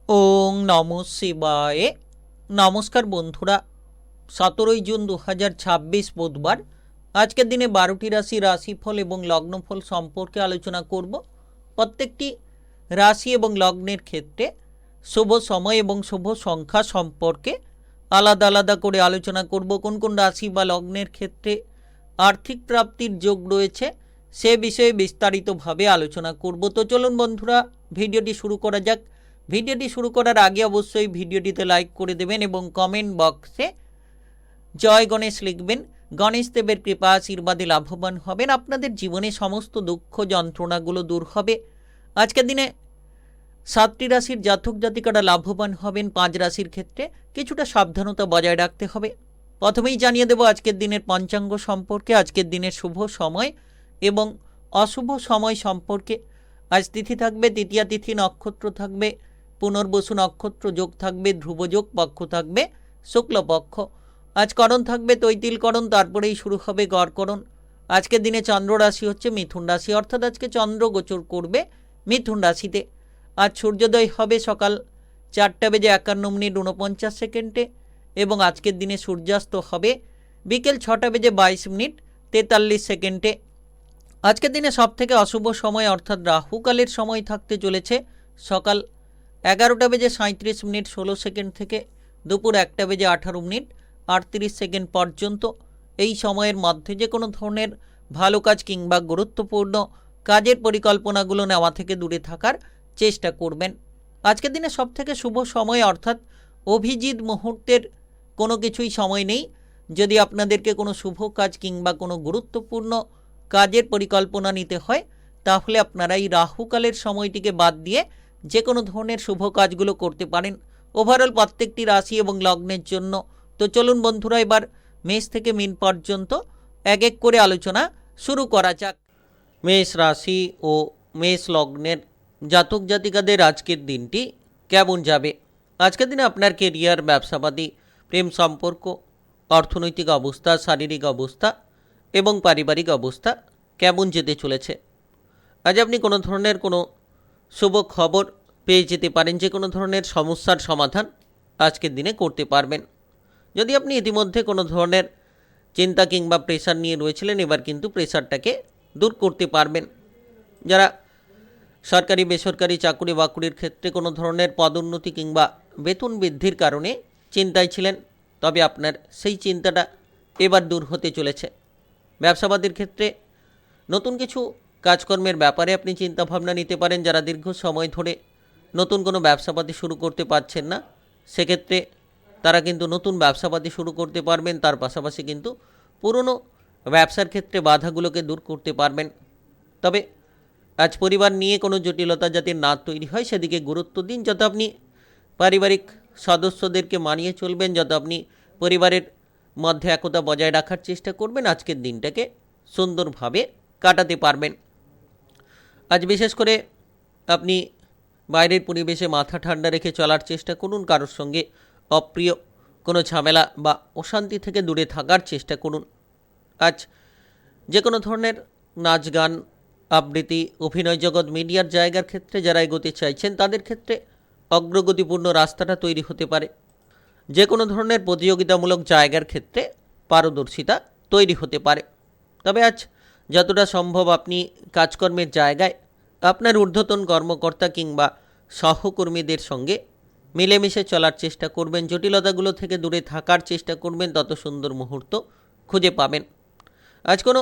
ওং নমঃ শিবায়। নমস্কার বন্ধুরা, 17 জুন 2026 বুধবার। আজকের দিনে 12টি রাশিফল এবং লগ্নফল সম্পর্কে আলোচনা করব। প্রত্যেকটি রাশি এবং লগ্নের ক্ষেত্রে শুভ সময় এবং শুভ সংখ্যা সম্পর্কে আলাদা আলাদা করে আলোচনা করব। কোন কোন রাশি বা লগ্নের ক্ষেত্রে আর্থিক প্রাপ্তির যোগ রয়েছে সে বিষয়ে বিস্তারিতভাবে আলোচনা করব। তো চলুন বন্ধুরা, ভিডিওটি শুরু করা যাক। ভিডিওটি শুরু করার আগে অবশ্যই ভিডিওটিতে লাইক করে দেবেন এবং কমেন্ট বক্সে জয় গণেশ লিখবেন। গণেশ দেবের কৃপা আশীর্বাদে লাভবান হবেন, আপনাদের জীবনে সমস্ত দুঃখ যন্ত্রণাগুলো দূর হবে। আজকের দিনে 7টি রাশির জাতক জাতিকারা লাভবান হবেন। 5 রাশির ক্ষেত্রে কিছুটা সাবধানতা বজায় রাখতে হবে। প্রথমেই জানিয়ে দেব আজকের দিনের পঞ্চাঙ্গ সম্পর্কে, আজকের দিনের শুভ সময় এবং অশুভ সময় সম্পর্কে। আজ তিথি থাকবে তৃতীয়া তিথি, নক্ষত্র থাকবে পুনর্বসু নক্ষত্র, যোগ থাকবে ধ্রুবযোগ, পক্ষ থাকবে শুক্লপক্ষ। আজ করণ থাকবে তৈতিলকরণ, তারপরেই শুরু হবে গড়করণ। আজকের দিনে চন্দ্র রাশি হচ্ছে মিথুন রাশি, অর্থাৎ আজকে চন্দ্র গোচর করবে মিথুন রাশিতে। আজ সূর্যোদয় হবে সকাল 4:51:49 এবং আজকের দিনে সূর্যাস্ত হবে বিকেল 6:22:43। আজকের দিনে সবথেকে অশুভ সময় অর্থাৎ রাহুকালের সময় থাকতে চলেছে সকাল 11:37:16 থেকে দুপুর 1:18:38 পর্যন্ত। এই সময়ের মধ্যে যে কোনো ধরনের ভালো কাজ কিংবা গুরুত্বপূর্ণ কাজের পরিকল্পনাগুলো নেওয়া থেকে দূরে থাকার চেষ্টা করবেন। আজকের দিনে সবথেকে শুভ সময় অর্থাৎ অভিজিৎ মুহূর্তের কোনো কিছুই সময় নেই। যদি আপনাদেরকে কোনো শুভ কাজ কিংবা কোনো গুরুত্বপূর্ণ কাজের পরিকল্পনা নিতে হয় তাহলে আপনারা এই রাহুকালের সময়টিকে বাদ দিয়ে যে কোনো ধরনের শুভ কাজগুলো করতে পারেন ওভারঅল প্রত্যেকটি রাশি এবং লগ্নের জন্য। তো চলুন বন্ধুরা, এবার মেষ থেকে মীন পর্যন্ত এক এক করে আলোচনা শুরু করা যাক। মেষ রাশি ও মেষ লগ্নের জাতক জাতিকাদের আজকের দিনটি কেমন যাবে? আজকের দিনে আপনার কেরিয়ার, ব্যবসাবাদী, প্রেম সম্পর্ক, অর্থনৈতিক অবস্থা, শারীরিক অবস্থা এবং পারিবারিক অবস্থা কেমন যেতে চলেছে? আজ আপনি কোনো ধরনের কোনো শুভ খবর পেয়ে যেতে পারেন, যে কোনো ধরনের সমস্যার সমাধান আজকের দিনে করতে পারবেন। যদি আপনি ইতিমধ্যে কোনো ধরনের চিন্তা কিংবা প্রেশার নিয়ে রয়েছিলেন, এবার কিন্তু প্রেশারটাকে দূর করতে পারবেন। যারা সরকারি বেসরকারি চাকুরি বাকুরির ক্ষেত্রে কোনো ধরনের পদোন্নতি কিংবা বেতন বৃদ্ধির কারণে চিন্তায় ছিলেন, তবে আপনার সেই চিন্তাটা এবার দূর হতে চলেছে। ব্যবসাবাদীর ক্ষেত্রে নতুন কিছু কাজকর্মের ব্যাপারে আপনি চিন্তাভাবনা নিতে পারেন। যারা দীর্ঘ সময় ধরে নতুন কোনো ব্যবসাপাতি শুরু করতে পারছেন না, সেক্ষেত্রে তারা কিন্তু নতুন ব্যবসাপাতি শুরু করতে পারবেন। তার পাশাপাশি কিন্তু পুরনো ব্যবসার ক্ষেত্রে বাধাগুলোকে দূর করতে পারবেন। তবে আজ পরিবার নিয়ে কোনো জটিলতা যাতে না তৈরি হয় সেদিকে গুরুত্ব দিন। যত আপনি পারিবারিক সদস্যদেরকে মানিয়ে চলবেন, যত আপনি পরিবারের মধ্যে একতা বজায় রাখার চেষ্টা করবেন, আজকের দিনটাকে সুন্দরভাবে কাটাতে পারবেন। আজ বিশেষ করে আপনি বাইরের পরিবেশে মাথা ঠান্ডা রেখে চলার চেষ্টা করুন। কারোর সঙ্গে অপ্রিয় কোনো ঝামেলা বা অশান্তি থেকে দূরে থাকার চেষ্টা করুন। আজ যে কোনো ধরনের নাচ, গান, আবৃত্তি, অভিনয় জগৎ, মিডিয়ার জায়গার ক্ষেত্রে যারা এগোতে চাইছেন তাদের ক্ষেত্রে অগ্রগতিপূর্ণ রাস্তাটা তৈরি হতে পারে। যে কোনো ধরনের প্রতিযোগিতামূলক জায়গার ক্ষেত্রে পারদর্শিতা তৈরি হতে পারে। তবে আজ যতটা সম্ভব আপনি কাজকর্মের জায়গায় আপনার ঊর্ধ্বতন কর্মকর্তা কিংবা সহকর্মীদের সঙ্গে মিলেমিশে চলার চেষ্টা করবেন। জটিলতাগুলো থেকে দূরে থাকার চেষ্টা করবেন, তত সুন্দর মুহূর্ত খুঁজে পাবেন। আজ কোনো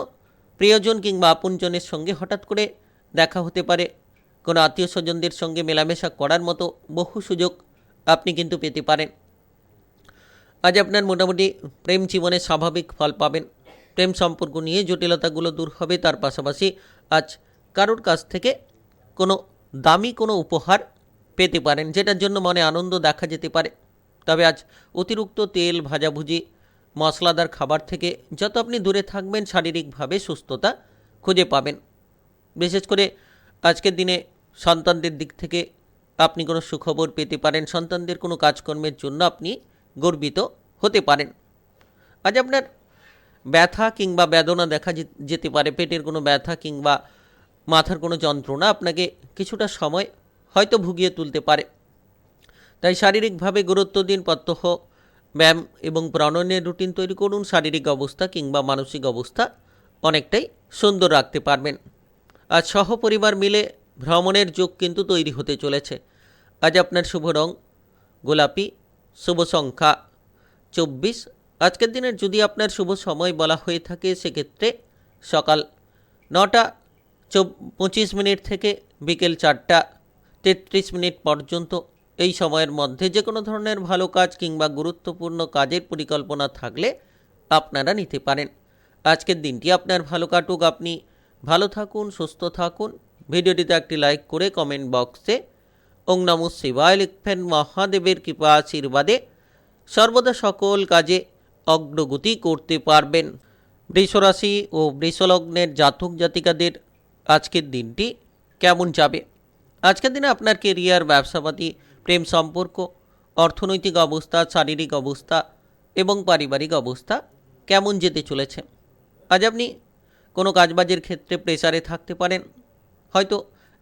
প্রিয়জন কিংবা আপনজনের সঙ্গে হঠাৎ করে দেখা হতে পারে। কোনো আত্মীয় স্বজনদের সঙ্গে মেলামেশা করার মতো বহু সুযোগ আপনি কিন্তু পেতে পারেন। আজ আপনার মোটামুটি প্রেম জীবনে স্বাভাবিক ফল পাবেন। প্রেম সম্পর্ক নিয়ে জটিলতাগুলো দূর হবে। তার পাশাপাশি আজ কারোর কাছ থেকে কোনো দামি কোনো উপহার পেতে পারেন, যেটার জন্য মনে আনন্দ দেখা যেতে পারে। তবে আজ অতিরিক্ত তেল, ভাজাভুজি, মশলাদার খাবার থেকে যত আপনি দূরে থাকবেন শারীরিকভাবে সুস্থতা খুঁজে পাবেন। বিশেষ করে আজকের দিনে সন্তানদের দিক থেকে আপনি কোনো সুখবর পেতে পারেন। সন্তানদের কোনো কাজকর্মের জন্য আপনি গর্বিত হতে পারেন। আজ আপনার ব্যথা কিংবা বেদনা দেখা যেতে পারে। পেটের কোনো ব্যথা কিংবা মাথার কোনো যন্ত্রণা আপনাকে কিছুটা সময় হয়তো ভুগিয়ে তুলতে পারে। তাই শারীরিকভাবে গুরুত্ব দিন। প্রত্যহ ব্যায়াম এবং প্রাণায়ামের রুটিন তৈরি করুন। শারীরিক অবস্থা কিংবা মানসিক অবস্থা অনেকটাই সুন্দর রাখতে পারবেন। আজ সহপরিবার মিলে ভ্রমণের যোগ কিন্তু তৈরি হতে চলেছে। আজ আপনার শুভ রং গোলাপি, শুভ সংখ্যা 24। আজকের দিনের যদি আপনার শুভ সময় বলা হয়ে থাকে সেক্ষেত্রে সকাল 9টা 25 মিনিট থেকে বিকেল 4টা 33 মিনিট পর্যন্ত। এই সময়ের মধ্যে যে কোনো ধরনের ভালো কাজ কিংবা গুরুত্বপূর্ণ কাজের পরিকল্পনা থাকলে আপনারা নিতে পারেন। আজকের দিনটি আপনার ভালো কাটুক। আপনি ভালো থাকুন, সুস্থ থাকুন। ভিডিওটিতে একটি লাইক করে কমেন্ট বক্সে ওং নমঃ শিবায় লিখবেন। মহাদেবের কৃপা আশীর্বাদে সর্বদা সকল কাজে অগ্রগতি করতে পারবেন। বৃষরাশি ও বৃষলগ্নের জাতক জাতিকাদের আজকের দিনটি কেমন যাবে? আজকের দিনে আপনার কেরিয়ার, ব্যবসাপাতি, প্রেম সম্পর্ক, অর্থনৈতিক অবস্থা, শারীরিক অবস্থা এবং পারিবারিক অবস্থা কেমন যেতে চলেছে? আজ আপনি কোনো কাজবাজের ক্ষেত্রে প্রেসারে থাকতে পারেন। হয়তো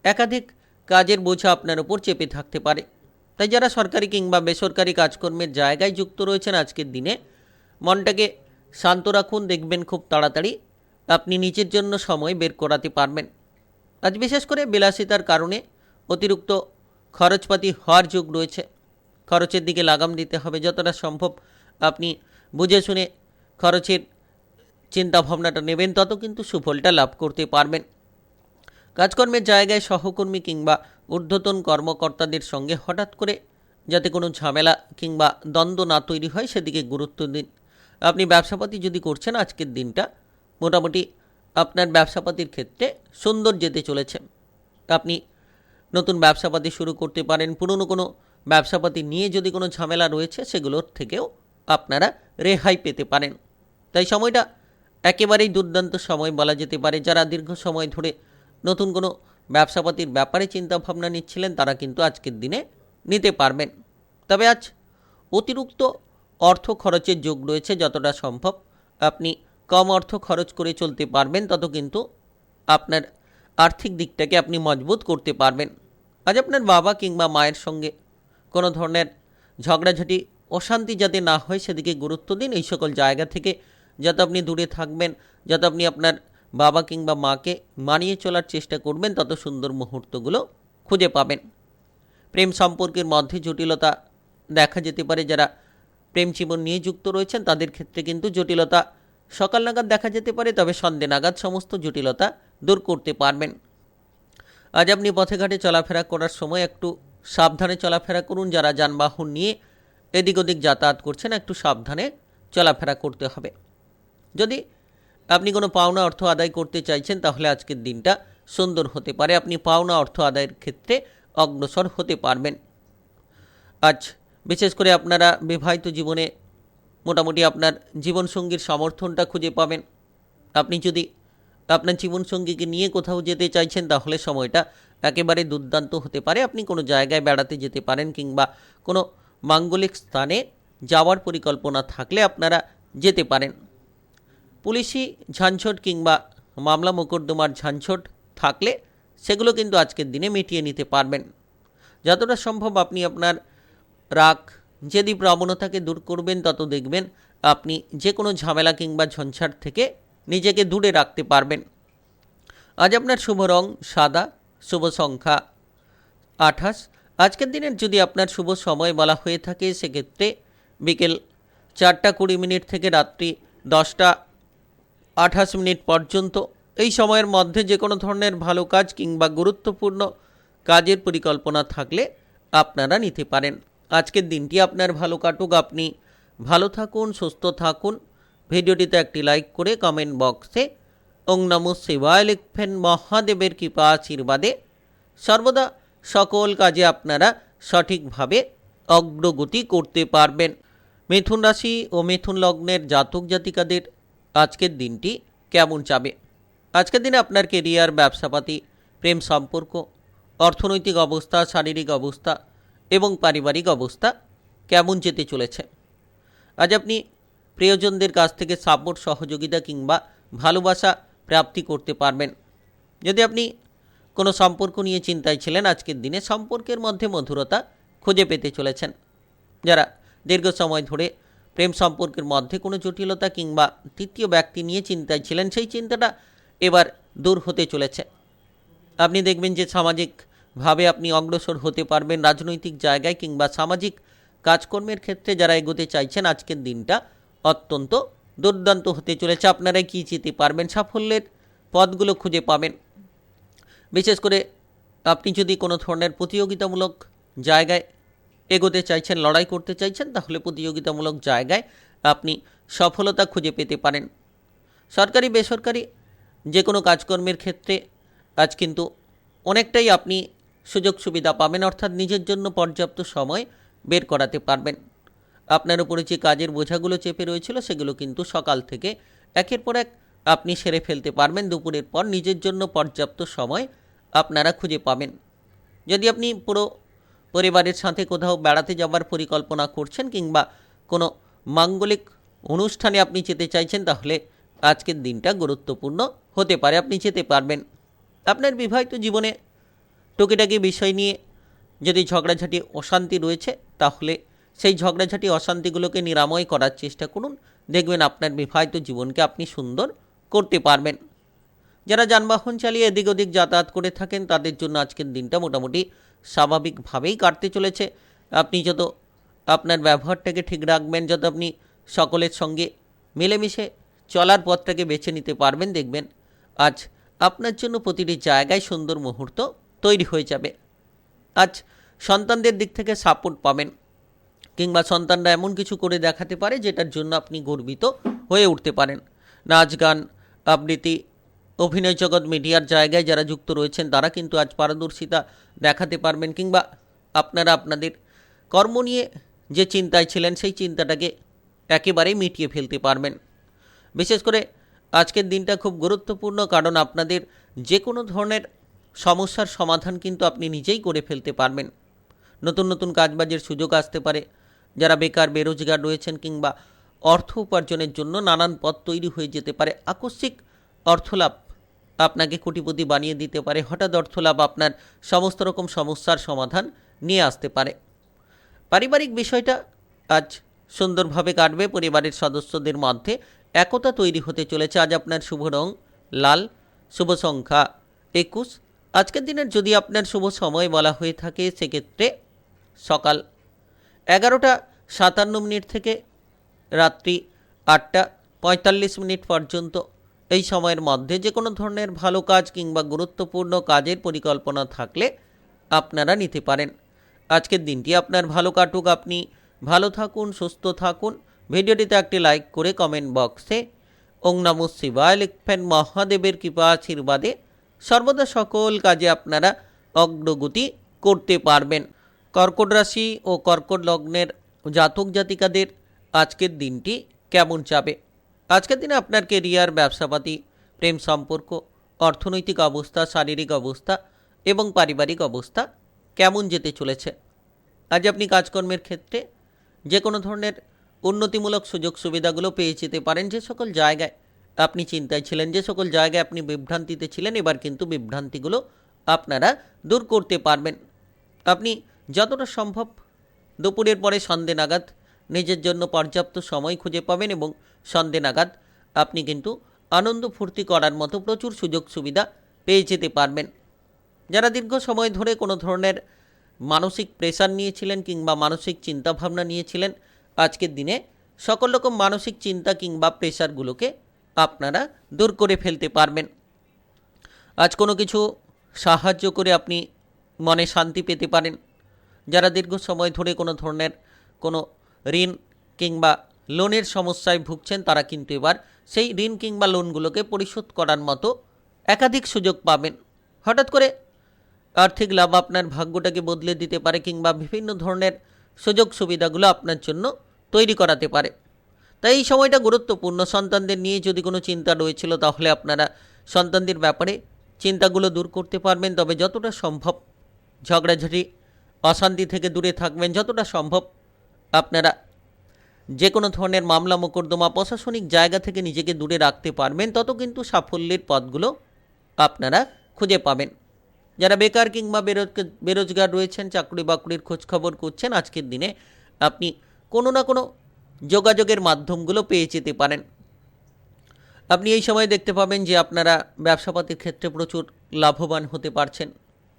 একাধিক কাজের বোঝা আপনার উপর চেপে থাকতে পারে। তাই যারা সরকারি কিংবা বেসরকারি কাজকর্মের জায়গায় যুক্ত রয়েছেন আজকের দিনে মনটাকে শান্ত রাখুন। দেখবেন খুব তাড়াতাড়ি আপনি নিজের জন্য সময় বের করাতে পারবেন। আজ বিশেষ করে বিলাসিতার কারণে অতিরিক্ত খরচপাতি হওয়ার যোগ রয়েছে। খরচের দিকে লাগাম দিতে হবে। যতটা সম্ভব আপনি বুঝে শুনে খরচের চিন্তাভাবনাটা নেবেন, তত কিন্তু সুফলটা লাভ করতে পারবেন। কাজকর্মের জায়গায় সহকর্মী কিংবা ঊর্ধ্বতন কর্মকর্তাদের সঙ্গে হঠাৎ করে যাতে কোনো ঝামেলা কিংবা দ্বন্দ্ব না তৈরি হয় সেদিকে গুরুত্ব দিন। আপনি ব্যবসাপাতি যদি করছেন আজকের দিনটা মোটামুটি আপনার ব্যবসাপাতির ক্ষেত্রে সুন্দর যেতে চলেছে। আপনি নতুন ব্যবসাপাতি শুরু করতে পারেন। পুরনো কোনো ব্যবসাপাতি নিয়ে যদি কোনো ঝামেলা রয়েছে সেগুলোর থেকেও আপনারা রেহাই পেতে পারেন। তাই সময়টা একেবারেই দুর্দান্ত সময় বলা যেতে পারে। যারা দীর্ঘ সময় ধরে নতুন কোনো ব্যবসাপাতির ব্যাপারে চিন্তাভাবনা নিচ্ছিলেন তারা কিন্তু আজকের দিনে নিতে পারবেন। তবে আজ অতিরিক্ত অর্থ খরচের যোগ রয়েছে। যতটা সম্ভব আপনি কম অর্থ খরচ করে চলতে পারবেন, তত কিন্তু আপনার আর্থিক দিকটাকে আপনি মজবুত করতে পারবেন। আজ আপনার বাবা কিংবা মায়ের সঙ্গে কোনো ধরনের ঝগড়াঝাটি, অশান্তি যাতে না হয় সেদিকে গুরুত্ব দিন। এই সকল জায়গা থেকে যাতে আপনি দূরে থাকবেন, যাতে আপনি আপনার বাবা কিংবা মাকে মানিয়ে চলার চেষ্টা করবেন, তত সুন্দর মুহূর্তগুলো খুঁজে পাবেন। প্রেম সম্পর্কের মধ্যে জটিলতা দেখা যেতে পারে। যারা প্রেম জীবন নিয়ে যুক্ত রয়েছেন তাদের ক্ষেত্রে কিন্তু জটিলতা সকাল নাগাদ দেখা যেতে পারে, তবে সন্ধ্যে নাগাদ সমস্ত জটিলতা দূর করতে পারবেন। আজ আপনি পথে ঘাটে চলাফেরা করার সময় একটু সাবধানে চলাফেরা করুন। যারা যানবাহন নিয়ে এদিক ওদিক যাতায়াত করছেন একটু সাবধানে চলাফেরা করতে হবে। যদি আপনি কোনো পাওনা অর্থ আদায় করতে চাইছেন তাহলে আজকের দিনটা সুন্দর হতে পারে। আপনি পাওনা অর্থ আদায়ের ক্ষেত্রে অগ্রসর হতে পারবেন। আজ বিশেষ করে আপনারা বিবাহিত জীবনে মোটামুটি আপনার জীবনসঙ্গীর সমর্থনটা খুঁজে পাবেন। আপনি যদি আপনার জীবনসঙ্গীকে নিয়ে কোথাও যেতে চাইছেন তাহলে সময়টা একেবারে দুর্দান্ত হতে পারে। আপনি কোনো জায়গায় বেড়াতে যেতে পারেন কিংবা কোনো মাঙ্গলিক স্থানে যাওয়ার পরিকল্পনা থাকলে আপনারা যেতে পারেন। পুলিশি ঝাঞ্ঝট কিংবা মামলা মোকদ্দমার ঝাঞ্ঝট থাকলে সেগুলো কিন্তু আজকের দিনে মিটিয়ে নিতে পারবেন। যতটা সম্ভব আপনি আপনার রাগ জেদি প্রবণতাকে দূর করবেন, তত দেখবেন আপনি যে কোনো ঝামেলা কিংবা ঝঞ্ঝাট থেকে নিজেকে দূরে রাখতে পারবেন। আজ আপনার শুভ রং সাদা, শুভ সংখ্যা 28। আজকের দিনের যদি আপনার শুভ সময় বলা হয়ে থাকে সেক্ষেত্রে বিকেল 4টা 20 মিনিট থেকে রাত্রি 10টা 28 মিনিট পর্যন্ত। এই সময়ের মধ্যে যে কোনো ধরনের ভালো কাজ কিংবা গুরুত্বপূর্ণ কাজের পরিকল্পনা থাকলে আপনারা নিতে পারেন। আজকের দিনটি আপনার ভালো কাটুক। আপনি ভালো থাকুন, সুস্থ থাকুন। ভিডিওটিতে একটি লাইক করে কমেন্ট বক্সে ওং নমঃ শিবায় লিখবেন। মহাদেবের কৃপা আশীর্বাদে সর্বদা সকল কাজে আপনারা সঠিকভাবে অগ্রগতি করতে পারবেন। মিথুন রাশি ও মিথুন লগ্নের জাতক জাতিকাদের আজকের দিনটি কেমন যাবে? আজকের দিনে আপনার কেরিয়ার, ব্যবসাপাতি, প্রেম সম্পর্ক, অর্থনৈতিক অবস্থা, শারীরিক অবস্থা এবং পারিবারিক অবস্থা কেমন যেতে চলেছে? আজ আপনি প্রিয়জনদের কাছ থেকে সাপোর্ট, সহযোগিতা কিংবা ভালোবাসা প্রাপ্তি করতে পারবেন। যদি আপনি কোনো সম্পর্ক নিয়ে চিন্তায় ছিলেন আজকের দিনে সম্পর্কের মধ্যে মধুরতা খুঁজে পেতে চলেছেন। যারা দীর্ঘ সময় ধরে প্রেম সম্পর্কের মধ্যে কোনো জটিলতা কিংবা তৃতীয় ব্যক্তি নিয়ে চিন্তায় ছিলেন, সেই চিন্তাটা এবার দূর হতে চলেছে। আপনি দেখবেন যে সামাজিকভাবে আপনি অগ্রসর হতে পারবেন। রাজনৈতিক জায়গায় কিংবা সামাজিক কাজকর্মের ক্ষেত্রে যারা এগোতে চাইছেন, আজকের দিনটা অত্যন্ত দুর্দান্ত হতে চলেছে। আপনারাই কি যেতে পারবেন, সাফল্যের পথগুলো খুঁজে পাবেন। বিশেষ করে আপনি যদি কোনো ধরনের প্রতিযোগিতামূলক জায়গায় এগোতে চাইছেন, লড়াই করতে চাইছেন, তাহলে প্রতিযোগিতামূলক জায়গায় আপনি সফলতা খুঁজে পেতে পারেন। সরকারি বেসরকারি যে কোনো কাজকর্মের ক্ষেত্রে আজ কিন্তু অনেকটাই আপনি সুযোগ সুবিধা পাবেন, অর্থাৎ নিজের জন্য পর্যাপ্ত সময় বের করাতে পারবেন। আপনার উপরে যে কাজের বোঝাগুলো চেপে রয়েছিল, সেগুলো কিন্তু সকাল থেকে একের পর এক আপনি সেরে ফেলতে পারবেন। দুপুরের পর নিজের জন্য পর্যাপ্ত সময় আপনারা খুঁজে পাবেন। যদি আপনি পুরো পরিবারের সাথে কোথাও বেড়াতে যাওয়ার পরিকল্পনা করছেন কিংবা কোনো মাঙ্গলিক অনুষ্ঠানে আপনি যেতে চাইছেন, তাহলে আজকের দিনটা গুরুত্বপূর্ণ হতে পারে, আপনি যেতে পারবেন। আপনার বিবাহিত জীবনে টুকিটাকি বিষয় নিয়ে যদি ঝগড়াঝাটি অশান্তি রয়েছে, তাহলে সেই ঝগড়াঝাটি অশান্তিগুলোকে নিরাময় করার চেষ্টা করুন। দেখবেন আপনার বিবাহিত জীবনকে আপনি সুন্দর করতে পারবেন। যারা যানবাহন চালিয়ে এদিক ওদিক যাতায়াত করে থাকেন, তাদের জন্য আজকের দিনটা মোটামুটি স্বাভাবিকভাবেই কাটতে চলেছে। আপনি যত আপনার ব্যবহারটাকে ঠিক রাখবেন, যত আপনি সকলের সঙ্গে মিলেমিশে চলার পথটাকে বেছে নিতে পারবেন, দেখবেন আজ আপনার জন্য প্রতিটি জায়গায় সুন্দর মুহূর্ত তৈরি হয়ে যাবে। আজ সন্তানদের দিক থেকে সাপোর্ট পাবেন, কিংবা সন্তানরা এমন কিছু করে দেখাতে পারে যেটার জন্য আপনি গর্বিত হয়ে উঠতে পারেন। নাচ গান আবৃত্তি অভিনয় জগৎ মিডিয়ার জায়গায় যারা যুক্ত রয়েছেন, তারা কিন্তু আজ পারদর্শিতা দেখাতে পারবেন, কিংবা আপনারা আপনাদের কর্ম নিয়ে যে চিন্তায় ছিলেন, সেই চিন্তাটাকে একেবারেই মিটিয়ে ফেলতে পারবেন। বিশেষ করে আজকের দিনটা খুব গুরুত্বপূর্ণ, কারণ আপনাদের যে কোনো ধরনের সমস্যার সমাধান কিন্তু আপনি নিজেই করে ফেলতে পারবেন। নতুন নতুন কাজবাজের সুযোগ আসতে পারে। যারা বেকার বেরোজগার রয়েছেন, কিংবা অর্থ উপার্জনের জন্য নানান পথ তৈরি হয়ে যেতে পারে। আকস্মিক অর্থলাভ আপনাকে কোটিপতি বানিয়ে দিতে পারে। হঠাৎ অর্থলাভ আপনার সমস্ত রকম সমস্যার সমাধান নিয়ে আসতে পারে। পারিবারিক বিষয়টা আজ সুন্দরভাবে কাটবে। পরিবারের সদস্যদের মধ্যে একতা তৈরি হতে চলেছে। আজ আপনার শুভ রং লাল, শুভ সংখ্যা 21। আজকের দিনের যদি আপনার শুভ সময় বলা হয়ে থাকে, সেক্ষেত্রে সকাল 11:57 থেকে রাত্রি 8:45 পর্যন্ত এই সময়ের মধ্যে যে কোনো ধরনের ভালো কাজ কিংবা গুরুত্বপূর্ণ কাজের পরিকল্পনা থাকলে আপনারা নিতে পারেন। আজকের দিনটি আপনার ভালো কাটুক, আপনি ভালো থাকুন, সুস্থ থাকুন। ভিডিওটিতে একটি লাইক করে কমেন্ট বক্সে ওং নমঃ শিবায় লিখবেন। মহাদেবের কৃপা আশীর্বাদে সর্বদা সকল কাজে আপনারা অগ্রগতি করতে পারবেন। কর্কট রাশি ও কর্কট লগ্নের জাতক জাতিকাদের আজকের দিনটি কেমন যাবে? আজকের দিনে আপনার কেরিয়ার, ব্যবসাপাতি, প্রেম সম্পর্ক, অর্থনৈতিক অবস্থা, শারীরিক অবস্থা এবং পারিবারিক অবস্থা কেমন যেতে চলেছে? আজ আপনি কাজকর্মের ক্ষেত্রে যে কোনো ধরনের উন্নতিমূলক সুযোগ সুবিধাগুলো পেয়ে যেতে পারেন। যে সকল জায়গায় আপনি চিন্তায় ছিলেন, যে সকল জায়গায় আপনি বিভ্রান্তিতে ছিলেন, এবার কিন্তু বিভ্রান্তিগুলো আপনারা দূর করতে পারবেন। আপনি যতটা সম্ভব দুপুরের পরে সন্ধ্যে নাগাদ নিজের জন্য পর্যাপ্ত সময় খুঁজে পাবেন, এবং সন্ধ্যে নাগাদ আপনি কিন্তু আনন্দ ফুর্তি করার মতো প্রচুর সুযোগ সুবিধা পেয়ে যেতে পারবেন। যারা দীর্ঘ সময় ধরে কোনো ধরনের মানসিক প্রেশার নিয়েছিলেন কিংবা মানসিক চিন্তাভাবনা নিয়েছিলেন, আজকের দিনে সকল রকম মানসিক চিন্তা কিংবা প্রেশারগুলোকে আপনারা দূর করে ফেলতে পারবেন। আজ কোনো কিছু সাহায্য করে আপনি মনে শান্তি পেতে পারেন। যারা দীর্ঘ সময় ধরে কোনো ধরনের কোনো ঋণ কিংবা লোনের সমস্যায় ভুগছেন, তারা কিন্তু এবার সেই ঋণ কিংবা লোনগুলোকে পরিশোধ করার মতো একাধিক সুযোগ পাবেন। হঠাৎ করে আর্থিক লাভ আপনার ভাগ্যটাকে বদলে দিতে পারে, কিংবা বিভিন্ন ধরনের সুযোগ সুবিধাগুলো আপনার জন্য তৈরি করাতে পারে। তাই এই সময়টা গুরুত্বপূর্ণ। সন্তানদের নিয়ে যদি কোনো চিন্তা রয়েছিল, তাহলে আপনারা সন্তানদের ব্যাপারে চিন্তাগুলো দূর করতে পারবেন। তবে যতটা সম্ভব ঝগড়াঝাটি অশান্তি থেকে দূরে থাকবেন। যতটা সম্ভব আপনারা যে কোনো ধরনের মামলা মোকদ্দমা প্রশাসনিক জায়গা থেকে নিজেকে দূরে রাখতে পারবেন, তত কিন্তু সাফল্যের পথগুলো আপনারা খুঁজে পাবেন। যারা বেকার কিংবা বেরোজগার রয়েছেন, চাকরি বাকরির খোঁজখবর করছেন, আজকের দিনে আপনি কোনো না কোনো যোগাযোগের মাধ্যমগুলো পেয়ে যেতে পারেন। আপনি এই সময় দেখতে পাবেন যে আপনারা ব্যবসাপাতির ক্ষেত্রে প্রচুর লাভবান হতে পারছেন।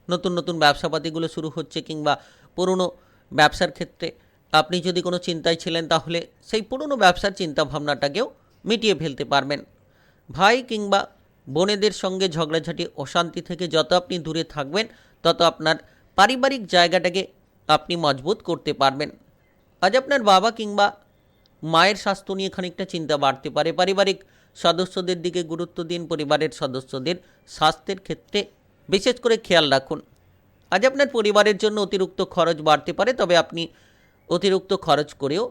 নতুন নতুন ব্যবসাপাতিগুলো শুরু হচ্ছে, কিংবা পুরনো ব্যবসার ক্ষেত্রে আপনি যদি কোনো চিন্তায় ছিলেন তাহলে সেই পুরনো ব্যবসার চিন্তাভাবনাটাকেও মিটিয়ে ফেলতে পারবেন। ভাই কিংবা বোনেদের সঙ্গে ঝগড়াঝাটি অশান্তি থেকে যত আপনি দূরে থাকবেন, তত আপনার পারিবারিক জায়গাটাকে আপনি মজবুত করতে পারবেন। আজ আপনার বাবা কিংবা মায়ের স্বাস্থ্য নিয়ে খানিকটা চিন্তা বাড়তে পারে। পারিবারিক সদস্যদের দিকে গুরুত্ব দিন। পরিবারের সদস্যদের স্বাস্থ্যের ক্ষেত্রে বিশেষ করে খেয়াল রাখুন। আজ আপনার পরিবারের জন্য অতিরিক্ত খরচ বাড়তে পারে, তবে আপনি অতিরিক্ত খরচ করেও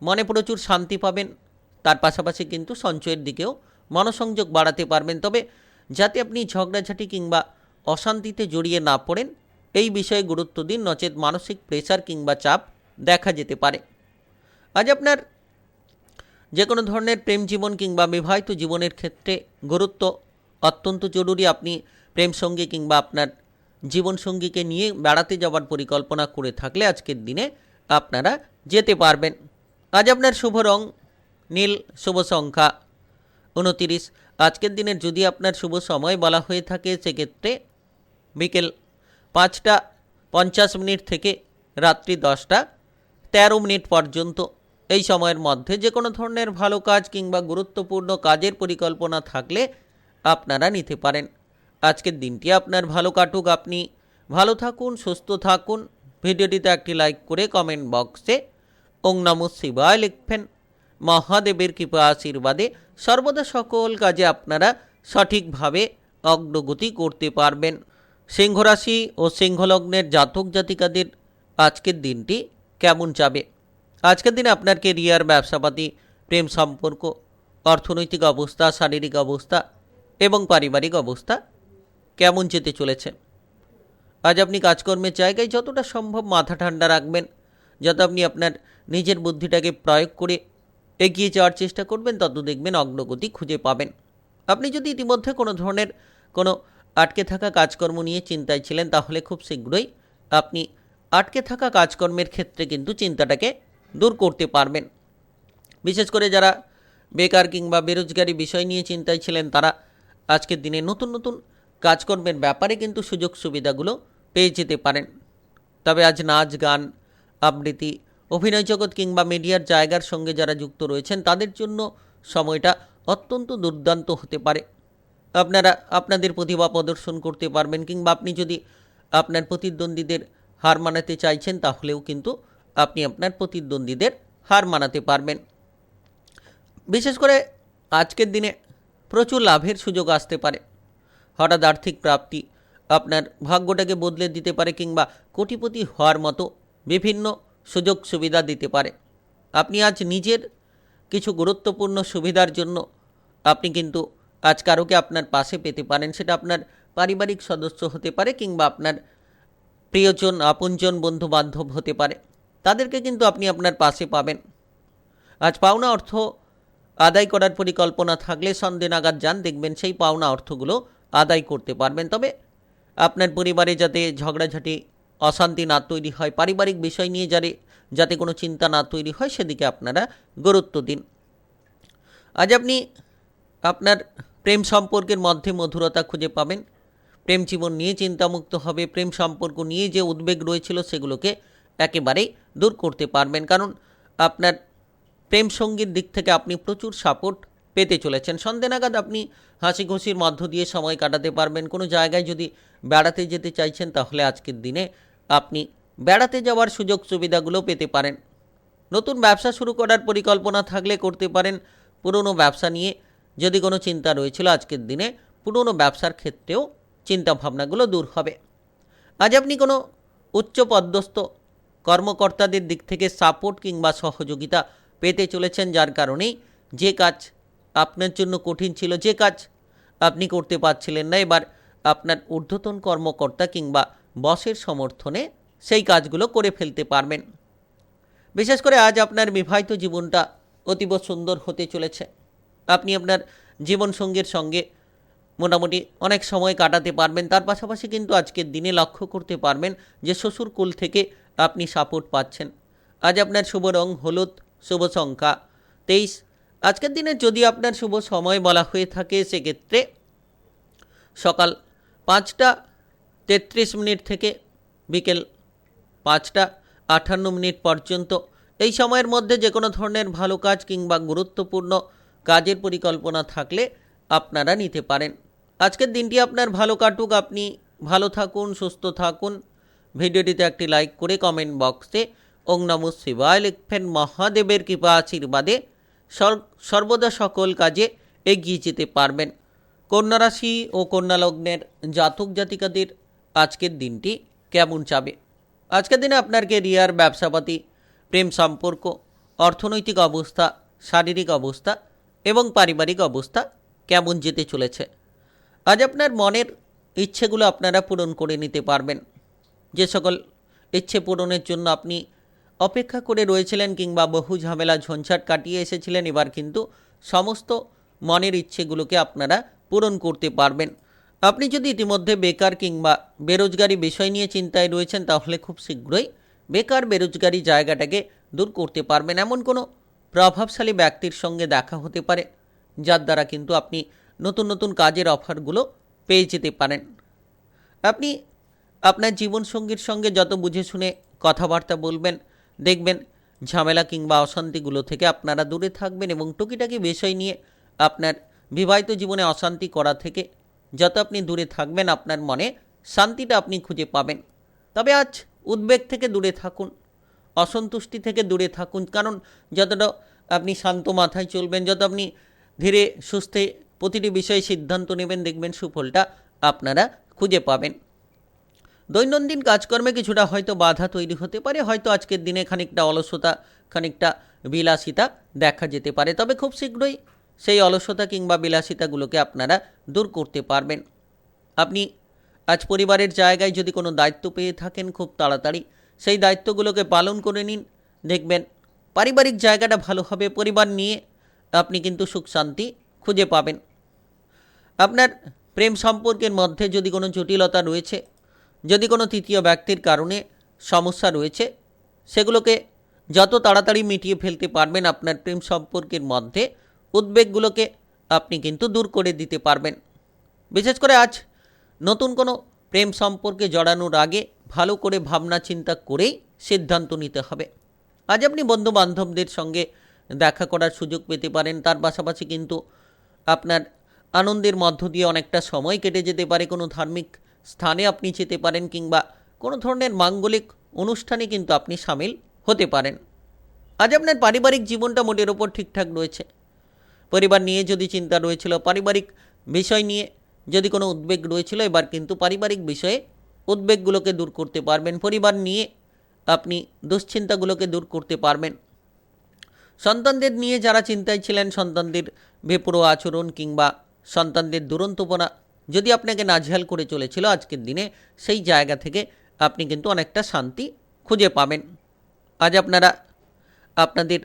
মনে প্রচুর শান্তি পাবেন। তার পাশাপাশি কিন্তু সঞ্চয়ের দিকেও মনোসংযোগ বাড়াতে পারবেন। তবে যাতে আপনি ঝগড়াঝাটি কিংবা অশান্তিতে জড়িয়ে না পড়েন, এই বিষয়ে গুরুত্ব দিন, নচেত মানসিক প্রেসার কিংবা চাপ দেখা যেতে পারে। আজ আপনার যে কোনো ধরনের প্রেম জীবন কিংবা বিবাহিত জীবনের ক্ষেত্রে গুরুত্ব অত্যন্ত জরুরি। আপনি প্রেম সঙ্গী কিংবা আপনার জীবনসঙ্গীকে নিয়ে বেড়াতে যাওয়ার পরিকল্পনা করে থাকলে আজকের দিনে আপনারা যেতে পারবেন। আজ আপনার শুভ রং নীল, শুভ সংখ্যা 29। আজকের দিনের যদি আপনার শুভ সময় বলা হয়ে থাকে, সেক্ষেত্রে বিকেল 5টা 50 থেকে রাত্রি 10টা 13 পর্যন্ত। এই সময়ের মধ্যে যে কোনো ধরনের ভালো কাজ কিংবা গুরুত্বপূর্ণ কাজের পরিকল্পনা থাকলে আপনারা নিতে পারেন। আজকের দিনটি আপনার ভালো কাটুক। আপনি ভালো থাকুন, সুস্থ থাকুন। ভিডিওটিতে একটি লাইক করে কমেন্ট বক্সে ওং নমঃ শিবায় লিখবেন। মহাদেবের কৃপা আশীর্বাদে সর্বদা সকল কাজে আপনারা সঠিকভাবে অগ্রগতি করতে পারবেন। সিংহ রাশি ও সিংহলগ্নের জাতক জাতিকাদের আজকের দিনটি কেমন যাবে? আজকের দিনে আপনার কেরিয়ার, ব্যবসাপাতি, প্রেম সম্পর্ক, অর্থনৈতিক অবস্থা, শারীরিক অবস্থা এবং পারিবারিক অবস্থা কেমন যেতে চলেছে? আজ আপনি কাজকর্মের জায়গায় যতটা সম্ভব মাথা ঠান্ডা রাখবেন। যত আপনি আপনার নিজের বুদ্ধিটাকে প্রয়োগ করে এগিয়ে যাওয়ার চেষ্টা করবেন, তত দেখবেন অগ্রগতি খুঁজে পাবেন। আপনি যদি ইতিমধ্যে কোনো ধরনের কোনো আটকে থাকা কাজকর্ম নিয়ে চিন্তায় ছিলেন, তাহলে খুব শীঘ্রই আপনি আটকে থাকা কাজকর্মের ক্ষেত্রে কিন্তু চিন্তাটাকে দূর করতে পারবেন। বিশেষ করে যারা বেকার কিংবা বেরোজগারি বিষয় নিয়ে চিন্তায় ছিলেন, তারা আজকের দিনে নতুন নতুন কাজকর্মের ব্যাপারে কিন্তু সুযোগ সুবিধাগুলো পেয়ে যেতে পারেন। তবে আজ নাচ, গান, আবৃত্তি, অভিনয় জগৎ কিংবা মিডিয়ার জায়গার সঙ্গে যারা যুক্ত রয়েছেন, তাদের জন্য সময়টা অত্যন্ত দুর্দান্ত হতে পারে। আপনারা আপনাদের প্রতিভা প্রদর্শন করতে পারবেন, কিংবা আপনি যদি আপনার প্রতিদ্বন্দ্বীদের হার মানাতে চাইছেন, তাহলেও কিন্তু আপনি আপনার প্রতিদ্বন্দ্বীদের হার মানাতে পারবেন। বিশেষ করে আজকের দিনে প্রচুর লাভের সুযোগ আসতে পারে। হঠাৎ আর্থিক প্রাপ্তি আপনার ভাগ্যটাকে বদলে দিতে পারে, কিংবা কোটিপতি হওয়ার মতো বিভিন্ন সুযোগ সুবিধা দিতে পারে। আপনি আজ নিজের কিছু গুরুত্বপূর্ণ সুবিধার জন্য আপনি কিন্তু আজ কারোকে আপনার পাশে পেতে পারেন। সেটা আপনার পারিবারিক সদস্য হতে পারে, কিংবা আপনার প্রিয়জন, আপনজন, বন্ধু বান্ধব হতে পারে। তাদেরকে কিন্তু আপনি আপনার পাশে পাবেন। আজ পাওনা অর্থ আদায় করার পরিকল্পনা থাকলে সন্ধ্যে নাগাদ যান, দেখবেন সেই পাওনা অর্থগুলো আদায় করতে পারবেন। তবে আপনার পরিবারে যাতে ঝগড়াঝাটি, অশান্তি না তৈরি হয়, পারিবারিক বিষয় নিয়ে যাতে কোনো চিন্তা না তৈরি হয়, সেদিকে আপনারা গুরুত্ব দিন। আজ আপনি আপনার প্রেম সম্পর্কের মধ্যে মধুরতা খুঁজে পাবেন। প্রেম জীবন নিয়ে চিন্তামুক্ত হবে। প্রেম সম্পর্ক নিয়ে যে উদ্বেগ রয়েছিল, সেগুলোকে একেবারেই দূর করতে পারবেন। কারণ আপনার প্রেম সঙ্গীর দিক থেকে আপনি প্রচুর সাপোর্ট পেতে চলেছেন। সন্ধ্যে নাগাদ আপনি হাসি খুশির মধ্য দিয়ে সময় কাটাতে পারবেন। কোনো জায়গায় যদি বেড়াতে যেতে চাইছেন, তাহলে আজকের দিনে আপনি বেড়াতে যাওয়ার সুযোগ সুবিধাগুলো পেতে পারেন। নতুন ব্যবসা শুরু করার পরিকল্পনা থাকলে করতে পারেন। পুরনো ব্যবসা নিয়ে যদি কোনো চিন্তা রয়েছিল, আজকের দিনে পুরনো ব্যবসার ক্ষেত্রেও চিন্তাভাবনাগুলো দূর হবে। আজ আপনি কোনো উচ্চপদস্থ কর্মকর্তাদের দিক থেকে সাপোর্ট কিংবা সহযোগিতা পেতে চলেছেন, যার কারণেই যে কাজ আপনার জন্য কঠিন ছিল, যে কাজ আপনি করতে পারছিলেন না, এবার আপনার ঊর্ধ্বতন কর্মকর্তা কিংবা বসের সমর্থনে সেই কাজগুলো করে ফেলতে পারবেন। বিশেষ করে আজ আপনার বিবাহিত জীবনটা অতীব সুন্দর হতে চলেছে। আপনি আপনার জীবনসঙ্গীর সঙ্গে মোটামুটি অনেক সময় কাটাতে পারবেন। তার পাশাপাশি কিন্তু আজকের দিনে লক্ষ্য করতে পারবেন যে শ্বশুর কুল থেকে আপনি সাপোর্ট পাচ্ছেন। আজ আপনার শুভ রং হলুদ, শুভ সংখ্যা 23। আজকের দিনে যদি আপনার শুভ সময় বলা হয়ে থাকে সেক্ষেত্রে সকাল 5টা 33 থেকে বিকেল 5টা 58 পর্যন্ত। এই সময়ের মধ্যে যে কোনো ধরনের ভালো কাজ কিংবা গুরুত্বপূর্ণ কাজের পরিকল্পনা থাকলে আপনারা নিতে পারেন। আজকের দিনটি আপনার ভালো কাটুক, আপনি ভালো থাকুন, সুস্থ থাকুন। ভিডিওটিতে একটি লাইক করে কমেন্ট বক্সে ওং নমঃ শিবায় লিখবেন। মহাদেবের কৃপা আশীর্বাদে সর্বদা সকল কাজে এগিয়ে যেতে পারবেন। কন্যা রাশি ও কন্যা লগ্নের জাতক জাতিকাদের আজকের দিনটি কেমন যাবে? আজকের দিনে আপনার কেরিয়ার, ব্যবসাপাতি, প্রেম সম্পর্ক, অর্থনৈতিক অবস্থা, শারীরিক অবস্থা এবং পারিবারিক অবস্থা কেমন যেতে চলেছে? আজ আপনার মনের ইচ্ছেগুলো আপনারা পূরণ করে নিতে পারবেন। যে সকল ইচ্ছে পূরণের জন্য আপনি অপেক্ষা করে রয়েছিলেন কিংবা বহু ঝামেলা ঝঞ্ঝাট কাটিয়ে এসেছিলেন, এবার কিন্তু সমস্ত মনের ইচ্ছেগুলোকে আপনারা পূরণ করতে পারবেন। আপনি যদি ইতিমধ্যে বেকার কিংবা বেরোজগারি বিষয় নিয়ে চিন্তায় রয়েছেন তাহলে খুব শীঘ্রই বেকার বেরোজগারি জায়গাটাকে দূর করতে পারবেন। এমন কোনো প্রভাবশালী ব্যক্তির সঙ্গে দেখা হতে পারে যার দ্বারা কিন্তু আপনি নতুন নতুন কাজের অফারগুলো পেয়ে যেতে পারেন। আপনি আপনার জীবনসঙ্গীর সঙ্গে যত বুঝে শুনে কথাবার্তা বলবেন, দেখবেন ঝামেলা কিংবা অশান্তিগুলো থেকে আপনারা দূরে থাকবেন এবং টুকিটাকি বিষয় নিয়ে আপনার বিবাহিত জীবনে অশান্তি করা থেকে যত আপনি দূরে থাকবেন আপনার মনে শান্তিটা আপনি খুঁজে পাবেন। তবে আজ উদ্বেগ থেকে দূরে থাকুন, অসন্তুষ্টি থেকে দূরে থাকুন, কারণ যতটা আপনি শান্ত মাথায় চলবেন, যত আপনি ধীরে সুস্থে প্রতিটি বিষয়ে সিদ্ধান্ত নেবেন, দেখবেন সুফলটা আপনারা খুঁজে পাবেন। দৈনন্দিন কাজকর্মে কিছুটা হয়তো বাধা তৈরি হতে পারে, হয়তো আজকের দিনে খানিকটা অলসতা, খানিকটা বিলাসিতা দেখা যেতে পারে, তবে খুব শীঘ্রই সেই অলসতা কিংবা বিলাসিতাগুলোকে আপনারা দূর করতে পারবেন। আপনি আজ পরিবারের জায়গায় যদি কোনো দায়িত্ব পেয়ে থাকেন, খুব তাড়াতাড়ি সেই দায়িত্বগুলোকে পালন করে নিন, দেখবেন পারিবারিক জায়গাটা ভালো হবে। পরিবার নিয়ে আপনি কিন্তু সুখ শান্তি খুঁজে পাবেন। আপনার প্রেম সম্পর্কের মধ্যে যদি কোনো জটিলতা রয়েছে, যদি কোনো তৃতীয় ব্যক্তির কারণে সমস্যা রয়েছে, সেগুলোকে যত তাড়াতাড়ি মিটিয়ে ফেলতে পারবেন, আপনার প্রেম সম্পর্কের মধ্যে উদ্বেগগুলোকে আপনি কিন্তু দূর করে দিতে পারবেন। বিশেষ করে আজ নতুন কোনো প্রেম সম্পর্কে জড়ানোর আগে ভালো করে ভাবনা চিন্তা করেই সিদ্ধান্ত নিতে হবে। আজ আপনি বন্ধু বান্ধবদের সঙ্গে দেখা করার সুযোগ পেতে পারেন। তার পাশাপাশি কিন্তু আপনার আনন্দের মধ্য দিয়ে অনেকটা সময় কেটে যেতে পারে। কোনো ধার্মিক স্থানে আপনি যেতে পারেন কিংবা কোনো ধরনের মাঙ্গলিক অনুষ্ঠানে কিন্তু আপনি সামিল হতে পারেন। আজ আপনার পারিবারিক জীবনটা মোটের ওপর ঠিকঠাক রয়েছে। পরিবার নিয়ে যদি চিন্তা রয়েছিল, পারিবারিক বিষয় নিয়ে যদি কোনো উদ্বেগ রয়েছিল, এবার কিন্তু পারিবারিক বিষয়ে উদ্বেগগুলোকে দূর করতে পারবেন। পরিবার নিয়ে আপনি দুশ্চিন্তাগুলোকে দূর করতে পারবেন। সন্তানদের নিয়ে যারা চিন্তায় ছিলেন, সন্তানদের বেপরোয়া আচরণ কিংবা সন্তানদের দুরন্তপনা যদি আপনাকে নাজেহাল করে চলেছিল, আজকের দিনে সেই জায়গা থেকে আপনি কিন্তু অনেকটা শান্তি খুঁজে পাবেন। আজ আপনারা আপনাদের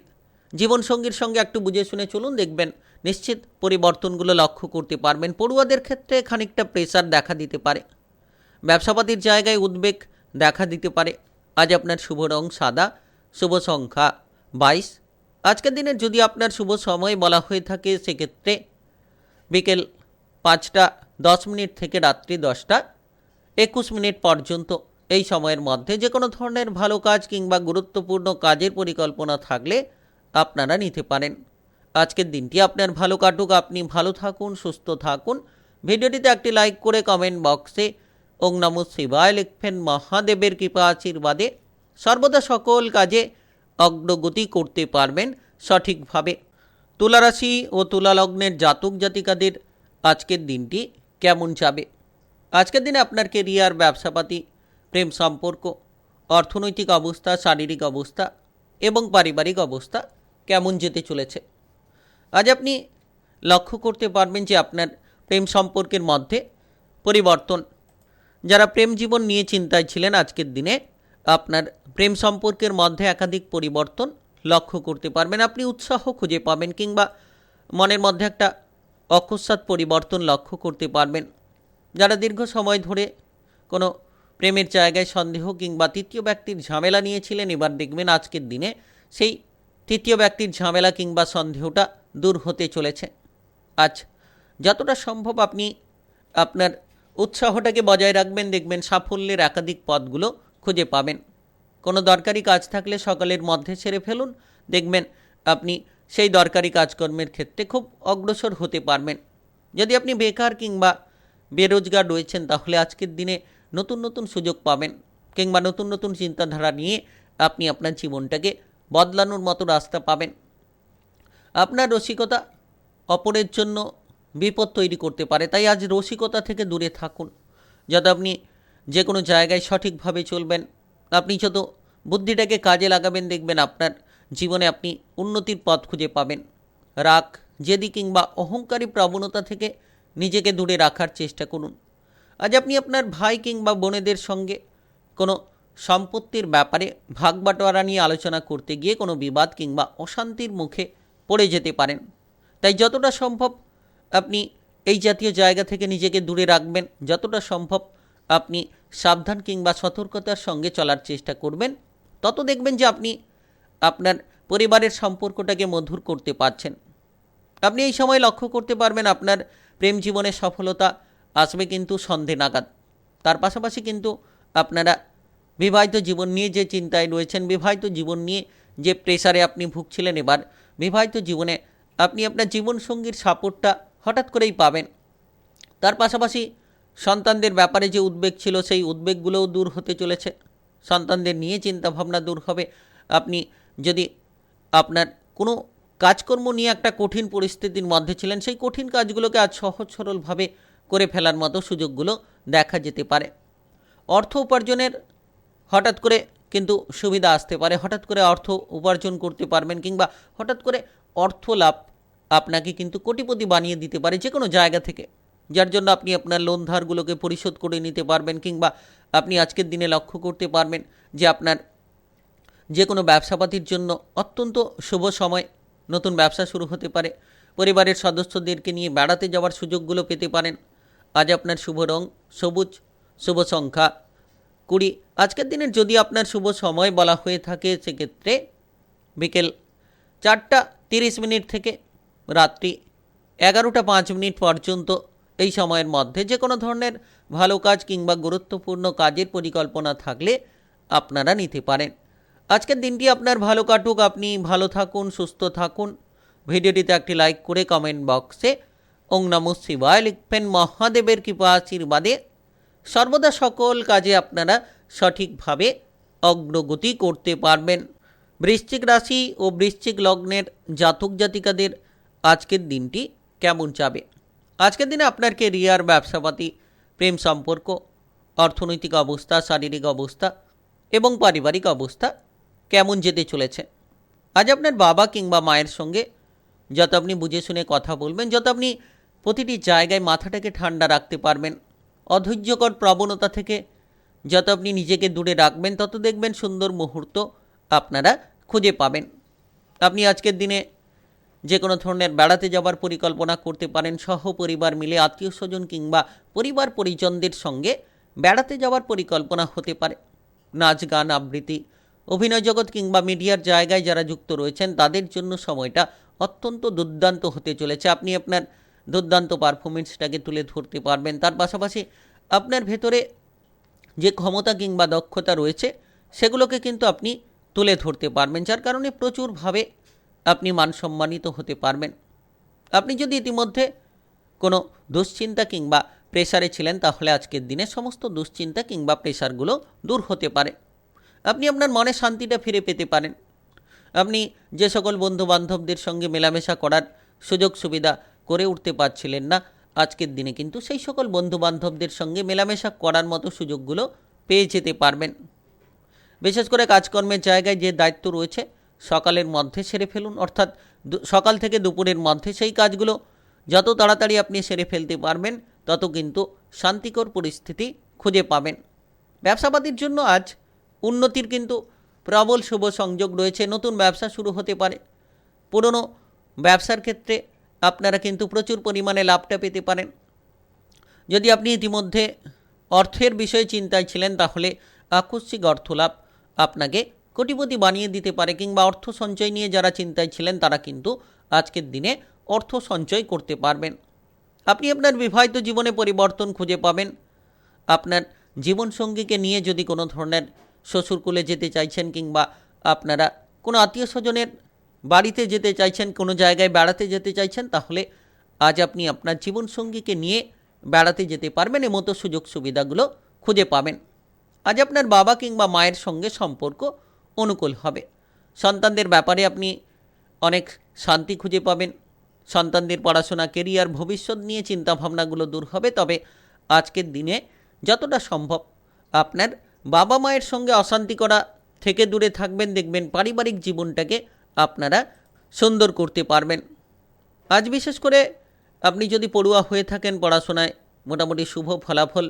জীবনসঙ্গীর সঙ্গে একটু বুঝে শুনে চলুন, দেখবেন নিশ্চিত পরিবর্তনগুলো লক্ষ্য করতে পারবেন। পড়ুয়াদের ক্ষেত্রে খানিকটা প্রেসার দেখা দিতে পারে, ব্যবসাপাতির জায়গায় উদ্বেগ দেখা দিতে পারে। আজ আপনার শুভ রং সাদা, শুভ সংখ্যা 22। আজকের দিনে যদি আপনার শুভ সময় বলা হয়ে থাকে সেক্ষেত্রে বিকেল 5টা 10 থেকে রাত্রি 10টা 21 পর্যন্ত। এই সময়ের মধ্যে যে কোনো ধরনের ভালো কাজ কিংবা গুরুত্বপূর্ণ কাজের পরিকল্পনা থাকলে আপনারা নিতে পারেন। আজকের দিনটি আপনার ভালো কাটুক, আপনি ভালো থাকুন, সুস্থ থাকুন। ভিডিওটিতে একটি লাইক করে কমেন্ট বক্সে ওং নমঃ শিবায় লিখবেন। মহাদেবের কৃপা আশীর্বাদে সর্বদা সকল কাজে অগ্রগতি করতে পারবেন সঠিকভাবে। তুলা রাশি ও তুলা লগ্নের জাতক জাতিকাদের আজকের দিনটি কেমন যাবে? আজকের দিনে আপনার কেরিয়ার, ব্যবসাপাতি, প্রেম সম্পর্ক, অর্থনৈতিক অবস্থা, শারীরিক অবস্থা এবং পারিবারিক অবস্থা কেমন যেতে চলেছে? আজ আপনি লক্ষ্য করতে পারবেন যে আপনার প্রেম সম্পর্কের মধ্যে পরিবর্তন। যারা প্রেম জীবন নিয়ে চিন্তায় ছিলেন, আজকের দিনে আপনার প্রেম সম্পর্কের মধ্যে একাধিক পরিবর্তন লক্ষ্য করতে পারবেন। আপনি উৎসাহ খুঁজে পাবেন কিংবা মনের মধ্যে একটা অকস্মাৎ পরিবর্তন লক্ষ্য করতে পারবেন। যারা দীর্ঘ সময় ধরে কোনো প্রেমের জায়গায় সন্দেহ কিংবা তৃতীয় ব্যক্তির ঝামেলা নিয়েছিলেন, এবার দেখবেন আজকের দিনে সেই তৃতীয় ব্যক্তির ঝামেলা কিংবা সন্দেহটা দূর হতে চলেছে। আজ যতটা সম্ভব আপনি আপনার উৎসাহটাকে বজায় রাখবেন, দেখবেন সাফল্যের একাধিক পথগুলো খুঁজে পাবেন। কোনো দরকারি কাজ থাকলে সকালের মধ্যে সেরে ফেলুন, দেখবেন আপনি সেই দরকারি কাজকর্মের ক্ষেত্রে খুব অগ্রসর হতে পারবেন। যদি আপনি বেকার কিংবা বেরোজগার রয়েছেন, তাহলে আজকের দিনে নতুন নতুন সুযোগ পাবেন কিংবা নতুন নতুন চিন্তাধারা নিয়ে আপনি আপনার জীবনটাকে বদলানোর মতো রাস্তা পাবেন। আপনার রসিকতা অপরের জন্য বিপদ তৈরি করতে পারে, তাই আজ রসিকতা থেকে দূরে থাকুন। যাতে আপনি যে কোনো জায়গায় সঠিকভাবে চলবেন, আপনি যত বুদ্ধিটাকে কাজে লাগাবেন, দেখবেন আপনার জীবনে আপনি উন্নতির পথ খুঁজে পাবেন। রাগ, জেদি কিংবা অহংকারী প্রবণতা থেকে নিজেকে দূরে রাখার চেষ্টা করুন। আজ আপনি আপনার ভাই কিংবা বোনেদের সঙ্গে কোনো সম্পত্তির ব্যাপারে ভাগ বাটোয়ারা নিয়ে আলোচনা করতে গিয়ে কোনো বিবাদ কিংবা অশান্তির মুখে পড়ে যেতে পারেন। তাই যতটা সম্ভব আপনি এই জাতীয় জায়গা থেকে নিজেকে দূরে রাখবেন, যতটা সম্ভব আপনি সাবধান কিংবা সতর্কতার সঙ্গে চলার চেষ্টা করবেন, তত দেখবেন যে আপনি আপনার পরিবারের সম্পর্কটাকে মধুর করতে পারছেন। আপনি এই সময় লক্ষ্য করতে পারবেন আপনার প্রেম জীবনে সফলতা আসবে কিন্তু সন্ধে নাগাদ। তার পাশাপাশি কিন্তু আপনারা বিবাহিত জীবন নিয়ে যে চিন্তায় রয়েছেন, বিবাহিত জীবন নিয়ে যে প্রেসারে আপনি ভুগছিলেন, এবার বিবাহিত জীবনে আপনি আপনার জীবনসঙ্গীর সাপোর্টটা হঠাৎ করেই পাবেন। তার পাশাপাশি সন্তানদের ব্যাপারে যে উদ্বেগ ছিল, সেই উদ্বেগগুলোও দূর হতে চলেছে। সন্তানদের নিয়ে চিন্তাভাবনা দূর হবে। আপনি যদি আপনার কোনো কাজকর্ম নিয়ে একটা কঠিন পরিস্থিতির মধ্যে ছিলেন, সেই কঠিন কাজগুলোকে আজ সহজ সরলভাবে করে ফেলার মতো সুযোগগুলো দেখা যেতে পারে। অর্থ উপার্জনের হঠাৎ করে কিন্তু সুবিধা আসতে পারে, হঠাৎ করে অর্থ উপার্জন করতে পারবেন কিংবা হঠাৎ করে অর্থ লাভ আপনাকে কিন্তু কোটিপতি বানিয়ে দিতে পারে যে কোনো জায়গা থেকে, যার জন্য আপনি আপনার লোন ধারগুলোকে পরিশোধ করে নিতে পারবেন কিংবা আপনি আজকের দিনে লক্ষ্য করতে পারবেন যে আপনার যে কোনো ব্যবসাপাতির জন্য অত্যন্ত শুভ সময়, নতুন ব্যবসা শুরু হতে পারে। পরিবারের সদস্যদেরকে নিয়ে বেড়াতে যাওয়ার সুযোগগুলো পেতে পারেন। আজ আপনার শুভ রং সবুজ, শুভ সংখ্যা 20। আজকের দিনের যদি আপনার শুভ সময় বলা হয়ে থাকে, সেক্ষেত্রে বিকেল 4:30 থেকে রাত্রি 11:05 পর্যন্ত এই সময়ের মধ্যে যে কোনো ধরনের ভালো কাজ কিংবা গুরুত্বপূর্ণ কাজের পরিকল্পনা থাকলে আপনারা নিতে পারেন। আজকের দিনটি আপনার ভালো কাটুক, আপনি ভালো থাকুন, সুস্থ থাকুন। ভিডিওটিতে একটি লাইক করে কমেন্ট বক্সে ওং নমঃ শিবায় লিখবেন। মহাদেবের কৃপা আশীর্বাদে সর্বদা সকল কাজে আপনারা সঠিকভাবে অগ্রগতি করতে পারবেন। বৃশ্চিক রাশি ও বৃশ্চিক লগ্নের জাতক জাতিকাদের আজকের দিনটি কেমন যাবে? আজকের দিনে আপনার কেরিয়ার, ব্যবসাপাতি, প্রেম সম্পর্ক, অর্থনৈতিক অবস্থা, শারীরিক অবস্থা এবং পারিবারিক অবস্থা কেমন যেতে চলেছে? আজ আপনার বাবা কিংবা মায়ের সঙ্গে যত আপনি বুঝে শুনে কথা বলবেন, যত আপনি প্রতিটি জায়গায় মাথাটাকে ঠান্ডা রাখতে পারবেন, অধৈর্যকর প্রবণতা থেকে যত আপনি নিজেকে দূরে রাখবেন, তত দেখবেন সুন্দর মুহূর্ত আপনারা খুঁজে পাবেন। আপনি আজকের দিনে যে কোনো ধরনের বেড়াতে যাওয়ার পরিকল্পনা করতে পারেন। সহপরিবার মিলে আত্মীয় স্বজন কিংবা পরিবার পরিজনদের সঙ্গে বেড়াতে যাওয়ার পরিকল্পনা হতে পারে। নাচ, গান, আবৃত্তি, অভিনয় জগৎ কিংবা মিডিয়ার জায়গায় যারা যুক্ত রয়েছেন, তাদের জন্য সময়টা অত্যন্ত দুর্দান্ত হতে চলেছে। আপনি আপনার দুর্দান্ত পারফরমেন্সটাকে তুলে ধরতে পারবেন। তার পাশাপাশি আপনার ভেতরে যে ক্ষমতা কিংবা দক্ষতা রয়েছে, সেগুলোকে কিন্তু আপনি তুলে ধরতে পারবেন, যার কারণে প্রচুরভাবে আপনি মানসম্মানিত হতে পারবেন। আপনি যদি ইতিমধ্যে কোনো দুশ্চিন্তা কিংবা প্রেসারে ছিলেন, তাহলে আজকের দিনে সমস্ত দুশ্চিন্তা কিংবা প্রেসারগুলো দূর হতে পারে। আপনি আপনার মনে শান্তিটা ফিরে পেতে পারেন। আপনি যে সকল বন্ধুবান্ধবদের সঙ্গে মেলামেশা করার সুযোগ সুবিধা করে উঠতে পারছিলেন না, আজকের দিনে কিন্তু সেই সকল বন্ধুবান্ধবদের সঙ্গে মেলামেশা করার মতো সুযোগগুলো পেয়ে যেতে পারবেন। বিশেষ করে কাজকর্মের জায়গায় যে দায়িত্ব রয়েছে, সকালের মধ্যে সেরে ফেলুন, অর্থাৎ সকাল থেকে দুপুরের মধ্যে সেই কাজগুলো যত তাড়াতাড়ি আপনি সেরে ফেলতে পারবেন, তত কিন্তু শান্তিকর পরিস্থিতি খুঁজে পাবেন। ব্যবসাপাতির জন্য আজ উন্নতির কিন্তু প্রবল শুভ সংযোগ রয়েছে। নতুন ব্যবসা শুরু হতে পারে। পুরনো ব্যবসার ক্ষেত্রে আপনারা কিন্তু প্রচুর পরিমাণে লাভটা পেতে পারেন। যদি আপনি ইতিমধ্যে অর্থের বিষয়ে চিন্তায় ছিলেন, তাহলে আকস্মিক অর্থলাভ আপনাকে কোটিপতি বানিয়ে দিতে পারে, কিংবা অর্থ সঞ্চয় নিয়ে যারা চিন্তায় ছিলেন তারা কিন্তু আজকের দিনে অর্থ সঞ্চয় করতে পারবেন। আপনি আপনার বিবাহিত জীবনে পরিবর্তন খুঁজে পাবেন। আপনার জীবনসঙ্গীকে নিয়ে যদি কোনো ধরনের শ্বশুরকুলে যেতে চাইছেন, কিংবা আপনারা কোনো আত্মীয় স্বজনের বাড়িতে যেতে চাইছেন, কোনো জায়গায় বেড়াতে যেতে চাইছেন, তাহলে আজ আপনি আপনার জীবনসঙ্গীকে নিয়ে বেড়াতে যেতে পারবেন। এমতো সুযোগ সুবিধাগুলো খুঁজে পাবেন। আজ আপনার বাবা কিংবা মায়ের সঙ্গে সম্পর্ক অনুকূল হবে। সন্তানদের ব্যাপারে আপনি অনেক শান্তি খুঁজে পাবেন। সন্তানদের পড়াশোনা, কেরিয়ার, ভবিষ্যৎ নিয়ে চিন্তাভাবনাগুলো দূর হবে। তবে আজকের দিনে যতটা সম্ভব আপনার বাবা মায়ের সঙ্গে অশান্তি করা থেকে দূরে থাকবেন। দেখবেন পারিবারিক জীবনটাকে আপনারা সুন্দর করতে পারবেন। আজ বিশেষ করে আপনি যদি পড়ুয়া হয়ে থাকেন, পড়াশোনায় মোটামুটি শুভ ফলাফল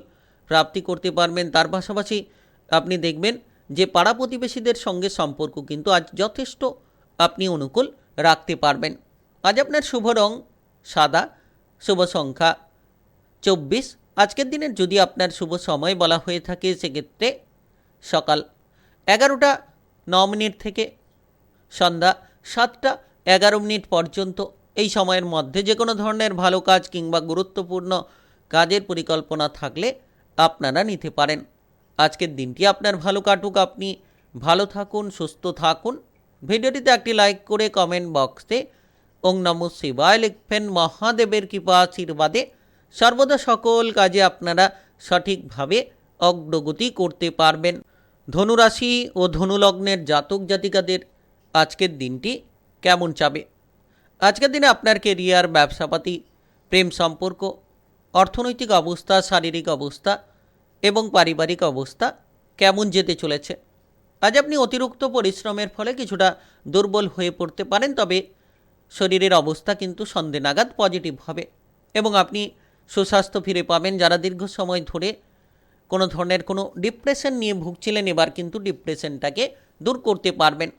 প্রাপ্তি করতে পারবেন। তার পাশাপাশি আপনি দেখবেন যে পাড়া প্রতিবেশীদের সঙ্গে সম্পর্ক কিন্তু আজ যথেষ্ট আপনি অনুকূল রাখতে পারবেন। আজ আপনার শুভ রং সাদা, শুভ সংখ্যা 24। আজকের দিনের যদি আপনার শুভ সময় বলা হয়ে থাকে, সেক্ষেত্রে সকাল 11:09 থেকে সন্ধ্যা 7:11 পর্যন্ত। এই সময়ের মধ্যে যে কোনো ধরনের ভালো কাজ কিংবা গুরুত্বপূর্ণ কাজের পরিকল্পনা থাকলে আপনারা নিতে পারেন। আজকের দিনটি আপনার ভালো কাটুক। আপনি ভালো থাকুন, সুস্থ থাকুন। ভিডিওটিতে একটি লাইক করে কমেন্ট বক্সে ওং নমঃ শিবায় লিখবেন। মহাদেবের কৃপা আশীর্বাদে সর্বদা সকল কাজে আপনারা সঠিকভাবে অগ্রগতি করতে পারবেন। ধনুরাশি ও ধনুলগ্নের জাতক জাতিকাদের আজকের দিনটি কেমন যাবে? আজকের দিনে আপনার কেরিয়ার, ব্যবসাপাতি, প্রেম সম্পর্ক, অর্থনৈতিক অবস্থা, শারীরিক অবস্থা এবং পারিবারিক অবস্থা কেমন যেতে চলেছে? আজ আপনি অতিরিক্ত পরিশ্রমের ফলে কিছুটা দুর্বল হয়ে পড়তে পারেন। তবে শরীরের অবস্থা কিন্তু সন্ধে নাগাদ পজিটিভ হবে এবং আপনি সুস্বাস্থ্য ফিরে পাবেন। যারা দীর্ঘ সময় ধরে কোনো ধরনের কোনো ডিপ্রেশন নিয়ে ভুগছিলেন, এবার কিন্তু ডিপ্রেশনটাকে দূর করতে পারবেন।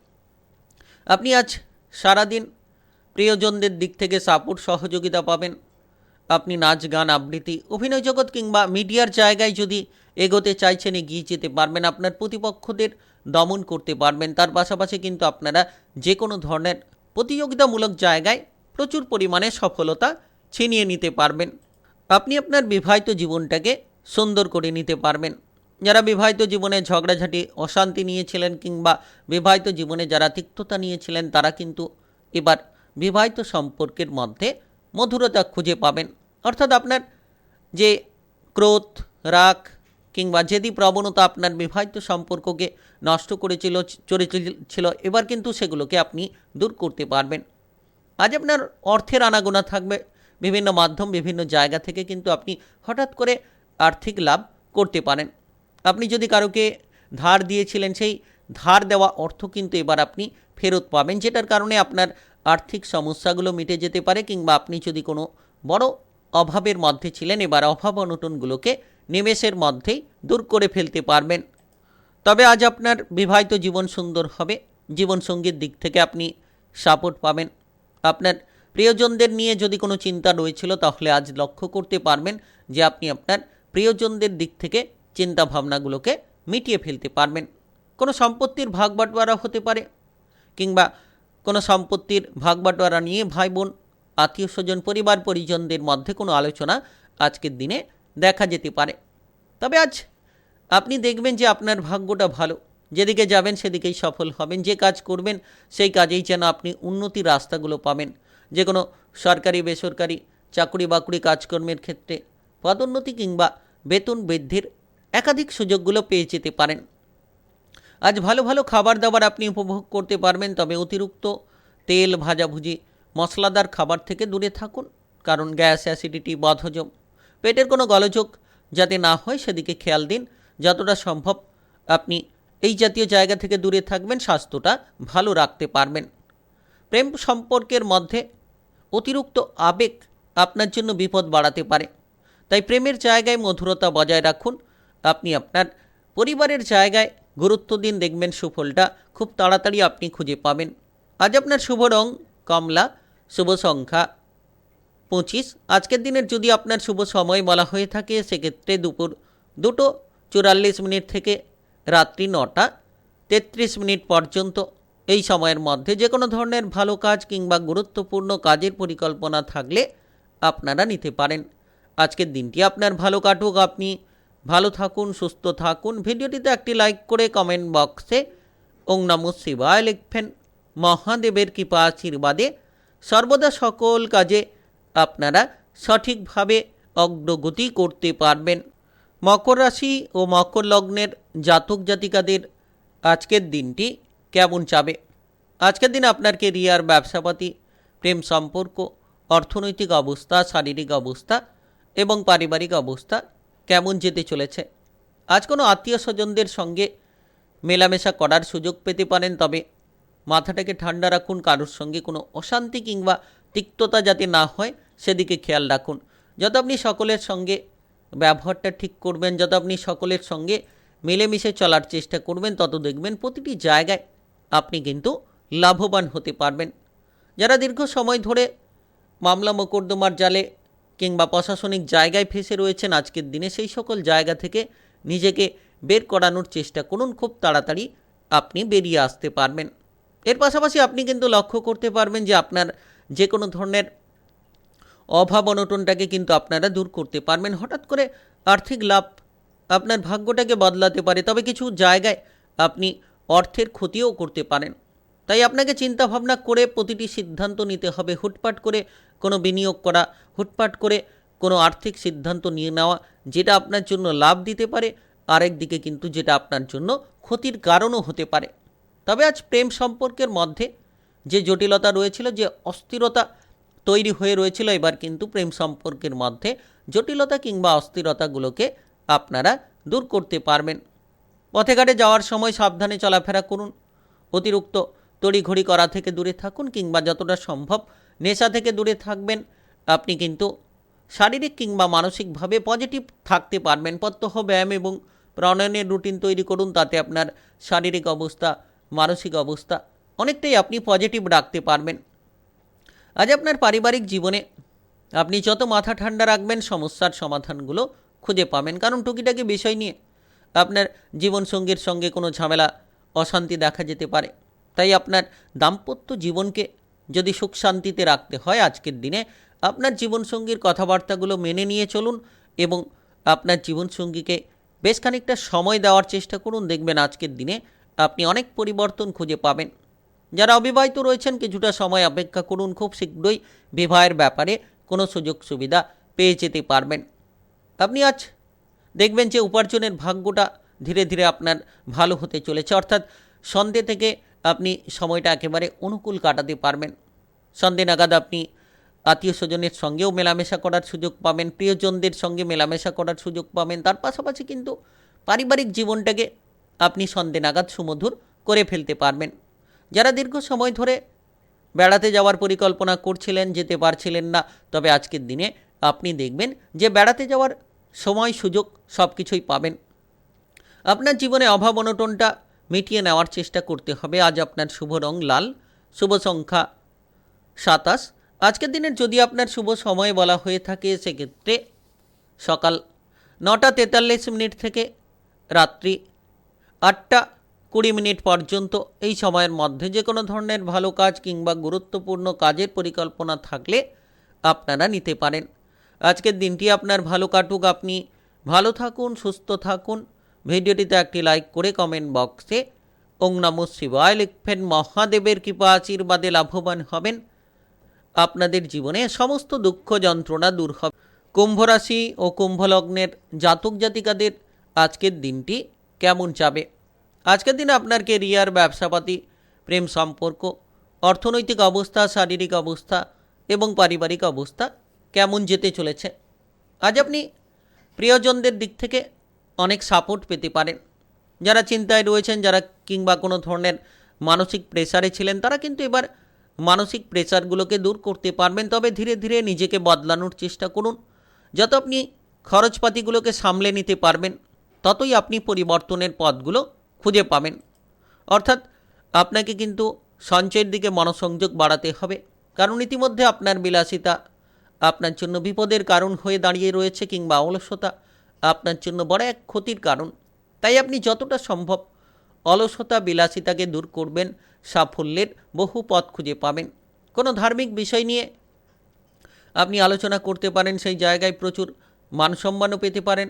আপনি আজ সারাদিন প্রিয়জনদের দিক থেকে সাপোর্ট, সহযোগিতা পাবেন। আপনি নাচ, গান, আবৃত্তি, অভিনয় জগৎ কিংবা মিডিয়ার জায়গায় যদি এগোতে চাইছেন, এগিয়ে যেতে পারবেন। আপনার প্রতিপক্ষদের দমন করতে পারবেন। তার পাশাপাশি কিন্তু আপনারা যে কোনো ধরনের প্রতিযোগিতামূলক জায়গায় প্রচুর পরিমাণে সফলতা ছিনিয়ে নিতে পারবেন। আপনি আপনার বিবাহিত জীবনটাকে সুন্দর করে নিতে পারবেন। যারা বিবাহিত জীবনে ঝগড়াঝাটি, অশান্তি নিয়েছিলেন, কিংবা বিবাহিত জীবনে যারা তিক্ততা নিয়েছিলেন, তারা কিন্তু এবার বিবাহিত সম্পর্কের মধ্যে মধুরতা খুঁজে পাবেন। অর্থাৎ আপনার যে ক্রোধ, রাগ কিংবা জেদি প্রবণতা আপনার বিবাহিত সম্পর্ককে নষ্ট চলেছিল, এবার কিন্তু সেগুলোকে আপনি দূর করতে পারবেন। আজ আপনার অর্থের আনাগোনা থাকবে বিভিন্ন মাধ্যম, বিভিন্ন জায়গা থেকে কিন্তু আপনি হঠাৎ করে আর্থিক লাভ করতে পারেন। আপনি যদি কারোকে ধার দিয়েছিলেন, সেই ধার দেওয়া অর্থ কিন্তু এবার আপনি ফেরত পাবেন, যেটার কারণে আপনার আর্থিক সমস্যাগুলো মিটে যেতে পারে। কিংবা আপনি যদি কোনো বড় অভাবের মধ্যে ছিলেন, এবার অভাব অনটনগুলোকে নিমেষের মধ্যেই দূর করে ফেলতে পারবেন। তবে আজ আপনার বিবাহিত জীবন সুন্দর হবে। জীবনসঙ্গীর দিক থেকে আপনি সাপোর্ট পাবেন। আপনার প্রিয়জনদের নিয়ে যদি কোনো চিন্তা রয়েছিল, তাহলে আজ লক্ষ্য করতে পারবেন যে আপনি আপনার প্রিয়জনদের দিক থেকে চিন্তা ভাবনাগুলোকে মিটিয়ে ফেলতে পারবেন। কোনো সম্পত্তির ভাগ বাটোয়ারা হতে পারে, কিংবা কোনো সম্পত্তির ভাগ বাটোয়ারা নিয়ে ভাই বোন, আত্মীয় স্বজন, পরিবার পরিজনদের মধ্যে কোনো আলোচনা আজকের দিনে দেখা যেতে পারে। তবে আজ আপনি দেখবেন যে আপনার ভাগ্যটা ভালো। যেদিকে যাবেন সেদিকেই সফল হবেন। যে কাজ করবেন সেই কাজেই যেন আপনি উন্নতির রাস্তাগুলো পাবেন। যে কোনো সরকারি, বেসরকারি চাকরি বাকরি কাজকর্মের ক্ষেত্রে পদোন্নতি কিংবা বেতন বৃদ্ধির একাধিক সুযোগগুলো পেয়ে যেতে পারেন। আজ ভালো ভালো খাবার দাবার আপনি উপভোগ করতে পারবেন। তবে অতিরিক্ত তেল, ভাজাভুজি, মশলাদার খাবার থেকে দূরে থাকুন, কারণ গ্যাস, অ্যাসিডিটি, বদহজম, পেটের কোনো গোলযোগ যাতে না হয় সেদিকে খেয়াল দিন। যতটা সম্ভব আপনি এই জাতীয় জায়গা থেকে দূরে থাকবেন, স্বাস্থ্যটা ভালো রাখতে পারবেন। প্রেম সম্পর্কের মধ্যে অতিরিক্ত আবেগ আপনার জন্য বিপদ বাড়াতে পারে, তাই প্রেমের জায়গায় মধুরতা বজায় রাখুন। আপনি আপনার পরিবারের জায়গায় গুরুত্ব দিন, দেখবেন সুফলটা খুব তাড়াতাড়ি আপনি খুঁজে পাবেন। আজ আপনার শুভ রং কমলা, শুভ সংখ্যা 25। আজকের দিনের যদি আপনার শুভ সময় বলা হয়ে থাকে সেক্ষেত্রে দুপুর 2:44 থেকে রাত্রি 9:33 পর্যন্ত। এই সময়ের মধ্যে যে কোনো ধরনের ভালো কাজ কিংবা গুরুত্বপূর্ণ কাজের পরিকল্পনা থাকলে আপনারা নিতে পারেন। আজকের দিনটি আপনার ভালো কাটুক, আপনি ভালো থাকুন, সুস্থ থাকুন। ভিডিওটিতে একটি লাইক করে কমেন্ট বক্সে ওং নমঃ শিবায় লিখবেন। মহাদেবের কৃপা আশীর্বাদে সর্বদা সকল কাজে আপনারা সঠিকভাবে অগ্রগতি করতে পারবেন। মকর রাশি ও মকর লগ্নের জাতক জাতিকাদের আজকের দিনটি কেমন যাবে? আজকের দিন আপনার কেরিয়ার, ব্যবসাপাতি, প্রেম সম্পর্ক, অর্থনৈতিক অবস্থা, শারীরিক অবস্থা এবং পারিবারিক অবস্থা কেমন যেতে চলেছে? আজ কোনো আত্মীয় স্বজনদের সঙ্গে মেলামেশা করার সুযোগ পেতে পারেন, তবে মাথাটাকে ঠান্ডা রাখুন। কারোর সঙ্গে কোনো অশান্তি কিংবা তিক্ততা যাতে না হয় সেদিকে খেয়াল রাখুন। যত আপনি সকলের সঙ্গে ব্যবহারটা ঠিক করবেন, যত আপনি সকলের সঙ্গে মিলেমিশে চলার চেষ্টা করবেন, তত দেখবেন প্রতিটি জায়গায় আপনি কিন্তু লাভবান হতে পারবেন। যারা দীর্ঘ সময় ধরে মামলা মোকদ্দমার জালে কিংবা প্রশাসনিক জায়গায় ফেসে রয়েছেন, আজকের দিনে সেই সকল জায়গা থেকে নিজেকে বের করানোর চেষ্টা করুন। খুব তাড়াতাড়ি আপনি বেরিয়ে আসতে পারবেন। এর পাশাপাশি আপনি কিন্তু লক্ষ্য করতে পারবেন যে আপনার যে কোনো ধরনের অভাব অনটনটাকে কিন্তু আপনারা দূর করতে পারবেন। হঠাৎ করে আর্থিক লাভ আপনার ভাগ্যটাকে বদলাতে পারে, তবে কিছু জায়গায় আপনি অর্থের ক্ষতিও করতে পারেন। তাই আপনাকে চিন্তা ভাবনা করে প্রতিটি সিদ্ধান্ত নিতে হবে। হুটপাট করে কোনো বিনিয়োগ করা, হুটপাট করে কোনো আর্থিক সিদ্ধান্ত নিয়ে নেওয়া যেটা আপনার জন্য লাভ দিতে পারে, আরেক দিকে কিন্তু যেটা আপনার জন্য ক্ষতির কারণও হতে পারে। তবে আজ প্রেম সম্পর্কের মধ্যে যে জটিলতা রয়েছিল, যে অস্থিরতা তৈরি হয়ে রয়েছিল, এবার কিন্তু প্রেম সম্পর্কের মধ্যে জটিলতা কিংবা অস্থিরতাগুলোকে আপনারা দূর করতে পারবেন। পথে ঘাটে যাওয়ার সময় সাবধানে চলাফেরা করুন। অতিরিক্ত তড়িঘড়ি করা থেকে দূরে থাকুন কিংবা যতটা সম্ভব নেশা থেকে দূরে থাকবেন। আপনি কিন্তু শারীরিক কিংবা মানসিকভাবে পজিটিভ থাকতে পারবেন। প্রত্যহ ব্যায়াম এবং প্রাণায়ামের রুটিন তৈরি করুন, তাতে আপনার শারীরিক অবস্থা, মানসিক অবস্থা অনেকটাই আপনি পজিটিভ রাখতে পারবেন। আজ আপনার পারিবারিক জীবনে আপনি যত মাথা ঠান্ডা রাখবেন, সমস্যার সমাধানগুলো খুঁজে পাবেন। কারণ টুকিটাকি বিষয় নিয়ে আপনার জীবনসঙ্গীর সঙ্গে কোনো ঝামেলা, অশান্তি দেখা যেতে পারে। তাই আপনার দাম্পত্য জীবনকে যদি সুখ শান্তিতে রাখতে হয়, আজকের দিনে আপনার জীবনসঙ্গীর কথাবার্তাগুলো মেনে নিয়ে চলুন এবং আপনার জীবনসঙ্গীকে বেশ খানিকটা সময় দেওয়ার চেষ্টা করুন। দেখবেন আজকের দিনে আপনি অনেক পরিবর্তন খুঁজে পাবেন। যারা অবিবাহিত রয়েছেন কিছুটা সময় অপেক্ষা করুন, খুব শীঘ্রই বিবাহের ব্যাপারে কোনো সুযোগ সুবিধা পেয়ে যেতে পারবেন। আপনি আজ দেখবেন যে উপার্জনের ভাগ্যটা ধীরে ধীরে আপনার ভালো হতে চলেছে, অর্থাৎ সন্ধ্যে থেকে আপনি সময়টা একেবারে অনুকূল কাটাতে পারবেন। সন্ধ্যে নাগাদ আপনি আত্মীয় স্বজনের সঙ্গেও মেলামেশা করার সুযোগ পাবেন, প্রিয়জনদের সঙ্গে মেলামেশা করার সুযোগ পাবেন। তার পাশাপাশি কিন্তু পারিবারিক জীবনটাকে আপনি সন্ধ্যে নাগাদ সুমধুর করে ফেলতে পারবেন। যারা দীর্ঘ সময় ধরে বেড়াতে যাওয়ার পরিকল্পনা করছিলেন, যেতে পারছিলেন না, তবে আজকের দিনে আপনি দেখবেন যে বেড়াতে যাওয়ার সময়, সুযোগ সব কিছুই পাবেন। আপনার জীবনে অভাব অনটনটা মিটিয়ে নেওয়ার চেষ্টা করতে হবে। আজ আপনার শুভ রং লাল, শুভ সংখ্যা 27। আজকের দিনের যদি আপনার শুভ সময় বলা হয়ে থাকে সেক্ষেত্রে সকাল 9:43 থেকে রাত্রি 8:20 পর্যন্ত। এই সময়ের মধ্যে যে কোনো ধরনের ভালো কাজ কিংবা গুরুত্বপূর্ণ কাজের পরিকল্পনা থাকলে আপনারা নিতে পারেন। আজকের দিনটি আপনার ভালো কাটুক, আপনি ভালো থাকুন, সুস্থ থাকুন। ভিডিওটিতে একটি লাইক করে কমেন্ট বক্সে ওং নমঃ শিবায় লিখবেন। মহাদেবের কৃপা আশীর্বাদে লাভবান হবেন। আপনাদের জীবনে সমস্ত দুঃখ যন্ত্রণা দূর হবে। কুম্ভ রাশি ও কুম্ভ লগ্নের জাতক জাতিকাদের আজকের দিনটি কেমন যাবে? আজকের দিনে আপনার কেরিয়ার, ব্যবসাপাতি, প্রেম সম্পর্ক, অর্থনৈতিক অবস্থা, শারীরিক অবস্থা এবং পারিবারিক অবস্থা কেমন যেতে চলেছে? আজ আপনি প্রিয়জনদের দিক থেকে অনেক সাপোর্ট পেতে পারেন। যারা চিন্তায় রয়েছেন, যারা কিংবা কোনো ধরনের মানসিক প্রেসারে ছিলেন, তারা কিন্তু এবার মানসিক প্রেসারগুলোকে দূর করতে পারবেন। তবে ধীরে ধীরে নিজেকে বদলানোর চেষ্টা করুন। যত আপনি খরচপাতিগুলোকে সামলে নিতে পারবেন, ততই আপনি পরিবর্তনের পথগুলো খুঁজে পাবেন। অর্থাৎ আপনাকে কিন্তু সঞ্চয়ের দিকে মনোসংযোগ বাড়াতে হবে। কারণ ইতিমধ্যে আপনার বিলাসিতা, আপনার জন্য বিপদের কারণ হয়ে দাঁড়িয়ে রয়েছে, কিংবা অলসতা আপনার জন্য বড় এক ক্ষতির কারণ। তাই আপনি যতটা সম্ভব অলসতা বিলাসিতাকে দূর করবেন, সাফল্যের বহু পথ খুঁজে পাবেন। কোনো ধার্মিক বিষয় নিয়ে আপনি আলোচনা করতে পারেন, সেই জায়গায় প্রচুর মানসম্মানও পেতে পারেন,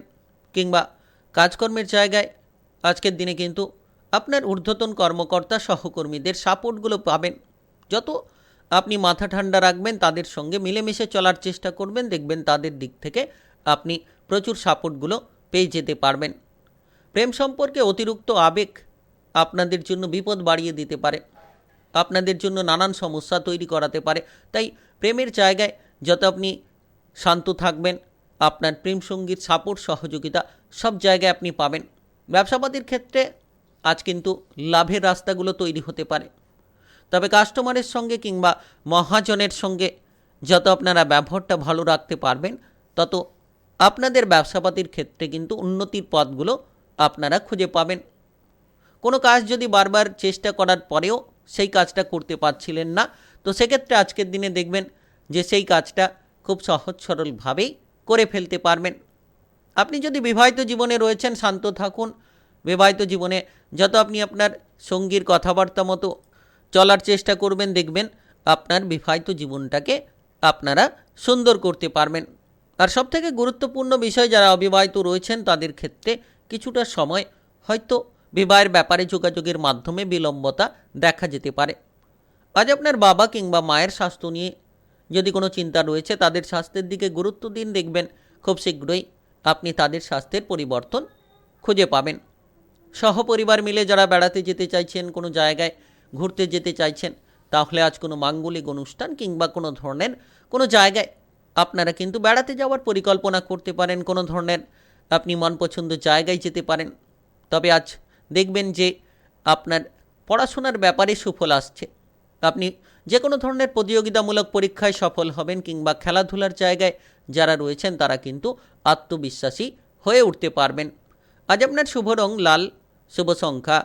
কিংবা কাজকর্মের জায়গায় আজকের দিনে কিন্তু আপনার ঊর্ধ্বতন কর্মকর্তা সহকর্মীদের সাপোর্টগুলো পাবেন। যত আপনি মাথা ঠান্ডা রাখবেন, তাদের সঙ্গে মিলেমিশে চলার চেষ্টা করবেন, দেখবেন তাদের দিক থেকে আপনি প্রচুর সাপোর্টগুলো পেয়ে যেতে পারবেন। প্রেম সম্পর্কে অতিরিক্ত আবেগ আপনাদের জন্য বিপদ বাড়িয়ে দিতে পারে, আপনাদের জন্য নানান সমস্যা তৈরি করাতে পারে। তাই প্রেমের জায়গায় যত আপনি শান্ত থাকবেন, আপনার প্রেম সঙ্গীর সাপোর্ট সহযোগিতা সব জায়গায় আপনি পাবেন। ব্যবসাপাতির ক্ষেত্রে আজ কিন্তু লাভের রাস্তাগুলো তৈরি হতে পারে। তবে কাস্টমারের সঙ্গে কিংবা মহাজনের সঙ্গে যত আপনারা ব্যবহারটা ভালো রাখতে পারবেন, তত আপনাদের ব্যবসাপাতির ক্ষেত্রে কিন্তু উন্নতির পথগুলো আপনারা খুঁজে পাবেন। কোনো কাজ যদি বারবার চেষ্টা করার পরেও সেই কাজটা করতে পারছিলেন না, তো সেক্ষেত্রে আজকের দিনে দেখবেন যে সেই কাজটা খুব সহজ সরলভাবেই করে ফেলতে পারবেন। আপনি যদি বিবাহিত জীবনে রয়েছেন, শান্ত থাকুন। বিবাহিত জীবনে যত আপনি আপনার সঙ্গীর কথাবার্তা মতো চলার চেষ্টা করবেন, দেখবেন আপনার বিবাহিত জীবনটাকে আপনারা সুন্দর করতে পারবেন। আর সবথেকে গুরুত্বপূর্ণ বিষয়, যারা অবিবাহিত রয়েছেন তাদের ক্ষেত্রে কিছুটা সময় হয়তো বিবাহের ব্যাপারে যোগাযোগের মাধ্যমে বিলম্বতা দেখা যেতে পারে। আজ আপনার বাবা কিংবা মায়ের স্বাস্থ্য নিয়ে যদি কোনো চিন্তা রয়েছে, তাদের স্বাস্থ্যের দিকে গুরুত্ব দিন, দেখবেন খুব শীঘ্রই আপনি তাদের স্বাস্থ্যের পরিবর্তন খুঁজে পাবেন। সহপরিবার মিলে যারা বেড়াতে যেতে চাইছেন, কোনো জায়গায় ঘুরতে যেতে চাইছেন, তাহলে আজ কোনো মাঙ্গলিক অনুষ্ঠান কিংবা কোনো ধরনের কোনো জায়গায় আপনারা কিন্তু বেড়াতে যাওয়ার পরিকল্পনা করতে পারেন। কোনো ধরনের আপনি মনপছন্দ জায়গায় যেতে পারেন। তবে আজ দেখবেন যে আপনার পড়াশোনার ব্যাপারে সুফল আসছে। আপনি যে কোনো ধরনের প্রতিযোগিতামূলক পরীক্ষায় সফল হবেন, কিংবা খেলাধুলার জায়গায় যারা রয়েছেন তারা কিন্তু আত্মবিশ্বাসী হয়ে উঠতে পারবেন। আজ আপনার শুভ রং লাল, শুভ সংখ্যা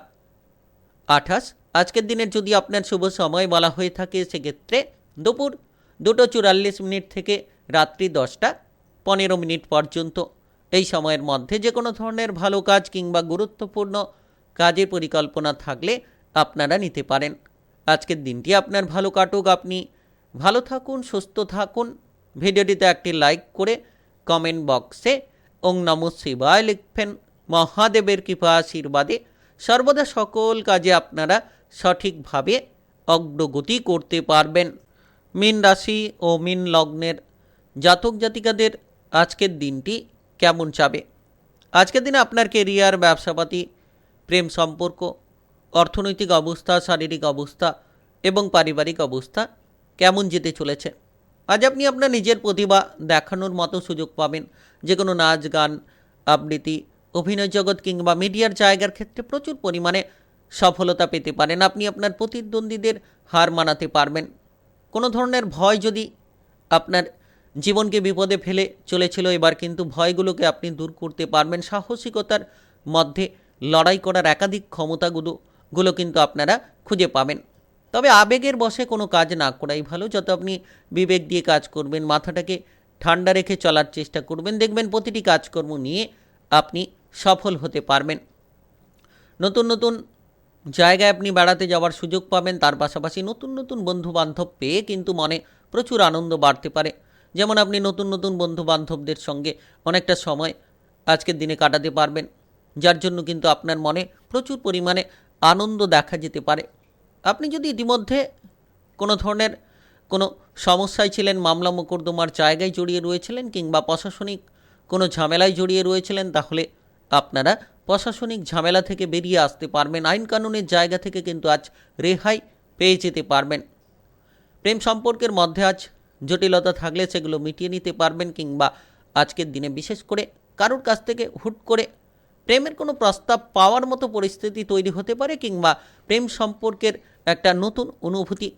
28। আজকের দিনের যদি আপনার শুভ সময় বলা হয়ে থাকে, সেক্ষেত্রে দুপুর 2:44 থেকে রাত্রি 10:15 পর্যন্ত। এই সময়ের মধ্যে যে কোনো ধরনের ভালো কাজ কিংবা গুরুত্বপূর্ণ কাজের পরিকল্পনা থাকলে আপনারা নিতে পারেন। আজকের দিনটি আপনার ভালো কাটুক, আপনি ভালো থাকুন, সুস্থ থাকুন। ভিডিওটিতে একটি লাইক করে কমেন্ট বক্সে ওং নমঃ শিবায় লিখবেন। মহাদেবের কৃপা আশীর্বাদে সর্বদা সকল কাজে আপনারা সঠিকভাবে অগ্রগতি করতে পারবেন। মীন রাশি ও মীন লগ্নের জাতক জাতিকাদের আজকের দিনটি কেমন যাবে? আজকের দিনে আপনার কেরিয়ার, ব্যবসাপাতি, প্রেম সম্পর্ক, অর্থনৈতিক অবস্থা, শারীরিক অবস্থা এবং পারিবারিক অবস্থা কেমন যেতে চলেছে? আজ আপনি আপনার নিজের প্রতিভা দেখানোর মতো সুযোগ পাবেন। যে কোনো নাচ, গান, আবৃত্তি, অভিনয় জগৎ কিংবা মিডিয়ার জায়গার ক্ষেত্রে প্রচুর পরিমাণে সফলতা পেতে পারেন। আপনি আপনার প্রতিদ্বন্দ্বীদের হার মানাতে পারবেন। কোনো ধরনের ভয় যদি আপনার জীবনকে বিপদে ফেলে চলেছিল, এবার কিন্তু ভয়গুলোকে আপনি দূর করতে পারবেন। সাহসিকতার মধ্যে লড়াই করার একাধিক ক্ষমতাগুলো কিন্তু আপনারা খুঁজে পাবেন। তবে আবেগের বশে কোনো কাজ না করাই ভালো। যত আপনি বিবেক দিয়ে কাজ করবেন, মাথাটাকে ঠান্ডা রেখে চলার চেষ্টা করবেন, দেখবেন প্রতিটি কাজকর্ম নিয়ে আপনি সফল হতে পারবেন। নতুন নতুন জায়গায় আপনি বেড়াতে যাওয়ার সুযোগ পাবেন। তার পাশাপাশি নতুন নতুন বন্ধুবান্ধব পেয়ে কিন্তু মনে প্রচুর আনন্দ বাড়তে পারে। যেমন আপনি নতুন নতুন বন্ধুবান্ধবদের সঙ্গে অনেকটা সময় আজকের দিনে কাটাতে পারবেন, যার জন্য কিন্তু আপনার মনে প্রচুর পরিমাণে আনন্দ দেখা যেতে পারে। আপনি যদি ইতিমধ্যে কোনো ধরনের কোনো সমস্যায় ছিলেন, মামলা মোকদ্দমার জায়গায় জড়িয়ে রয়েছিলেন, কিংবা প্রশাসনিক কোনো ঝামেলায় জড়িয়ে রয়েছিলেন, তাহলে আপনারা প্রশাসনিক ঝামেলা থেকে বেরিয়ে আসতে পারবেন। আইন কানুনের জায়গা থেকে কিন্তু আজ রেহাই পেয়ে যেতে পারবেন। প্রেম সম্পর্কের মধ্যে আজ জটিলতা থাকলে সেগুলো মিটিয়ে নিতে পারবেন, কিংবা আজকের দিনে বিশেষ করে কারোর কাছ থেকে হুট করে প্রেমের কোনো প্রস্তাব পাওয়ার মতো পরিস্থিতি তৈরি হতে পারে, কিংবা প্রেম সম্পর্কের একটা নতুন অনুভূতি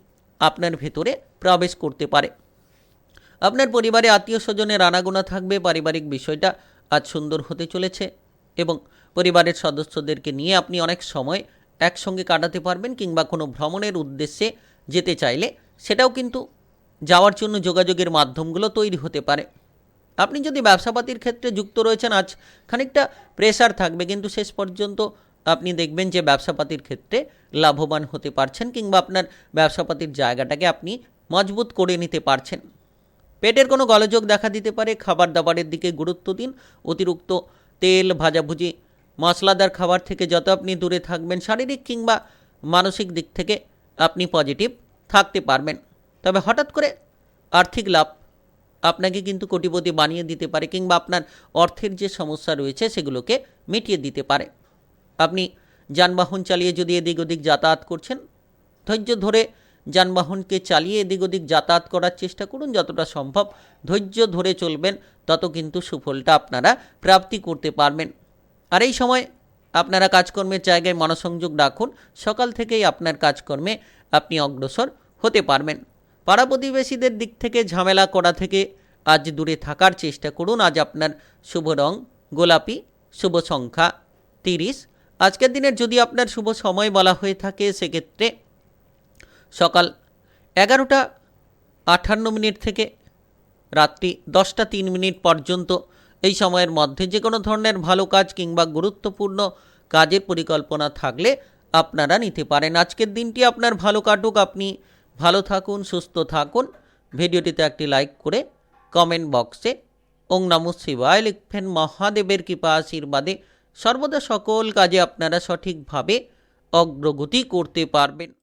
আপনার ভেতরে প্রবেশ করতে পারে। আপনার পরিবারে আত্মীয় স্বজনের আনাগোনা থাকবে। পারিবারিক বিষয়টা আজ সুন্দর হতে চলেছে এবং পরিবারের সদস্যদেরকে নিয়ে আপনি অনেক সময় একসঙ্গে কাটাতে পারবেন, কিংবা কোনো ভ্রমণের উদ্দেশ্যে যেতে চাইলে সেটাও কিন্তু যাওয়ার জন্য যোগাযোগের মাধ্যমগুলো তৈরি হতে পারে। আপনি যদি ব্যবসাপাতির ক্ষেত্রে যুক্ত রয়েছেন, আজ খানিকটা প্রেসার থাকবে, কিন্তু শেষ পর্যন্ত আপনি দেখবেন যে ব্যবসাপাতির ক্ষেত্রে লাভবান হতে পারছেন, কিংবা আপনার ব্যবসাপাতির জায়গাটাকে আপনি মজবুত করে নিতে পারছেন। পেটের কোনো গোলযোগ দেখা দিতে পারে, খাবার দাবারের দিকে গুরুত্ব দিন। অতিরিক্ত তেল, ভাজাভুজি, মশলাদার খাবার থেকে যত আপনি দূরে থাকবেন, শারীরিক কিংবা মানসিক দিক থেকে আপনি পজিটিভ থাকতে পারবেন। তবে হঠাৎ করে আর্থিক লাভ আপনাকে কিন্তু কোটিপতি বানিয়ে দিতে পারে, কিংবা আপনার অর্থের যে সমস্যা রয়েছে সেগুলোকে মিটিয়ে দিতে পারে। আপনি যানবাহন চালিয়ে যদি এদিক ওদিক যাতায়াত করছেন, ধৈর্য ধরে যানবাহনকে চালিয়ে এদিক ওদিক যাতায়াত করার চেষ্টা করুন। যতটা সম্ভব ধৈর্য ধরে চলবেন, তত কিন্তু সুফলটা আপনারা প্রাপ্তি করতে পারবেন। আর এই সময় আপনারা কাজকর্মের জায়গায় মনোসংযোগ রাখুন। সকাল থেকেই আপনার কাজকর্মে আপনি অগ্রসর হতে পারবেন। পাড়া প্রতিবেশীদের দিক থেকে ঝামেলা করা থেকে আজ দূরে থাকার চেষ্টা করুন। আজ আপনার শুভ রং গোলাপি, শুভ সংখ্যা 30। আজকের দিনের যদি আপনার শুভ সময় বলা হয়ে থাকে, সেক্ষেত্রে সকাল 11:58 থেকে রাত্রি 10:03 পর্যন্ত এই সময়ের মধ্যে যে কোনো ধরনের ভালো কাজ কিংবা গুরুত্বপূর্ণ কাজের পরিকল্পনা থাকলে আপনারা নিতে পারেন। আজকের দিনটি আপনার ভালো কাটুক, আপনি ভালো থাকুন, সুস্থ থাকুন। ভিডিওটিতে একটি লাইক করে কমেন্ট বক্সে ওং নমঃ শিবায় লিখবেন। মহাদেবের কৃপা আশীর্বাদে সর্বদা সকল কাজে আপনারা সঠিকভাবে অগ্রগতি করতে পারবেন।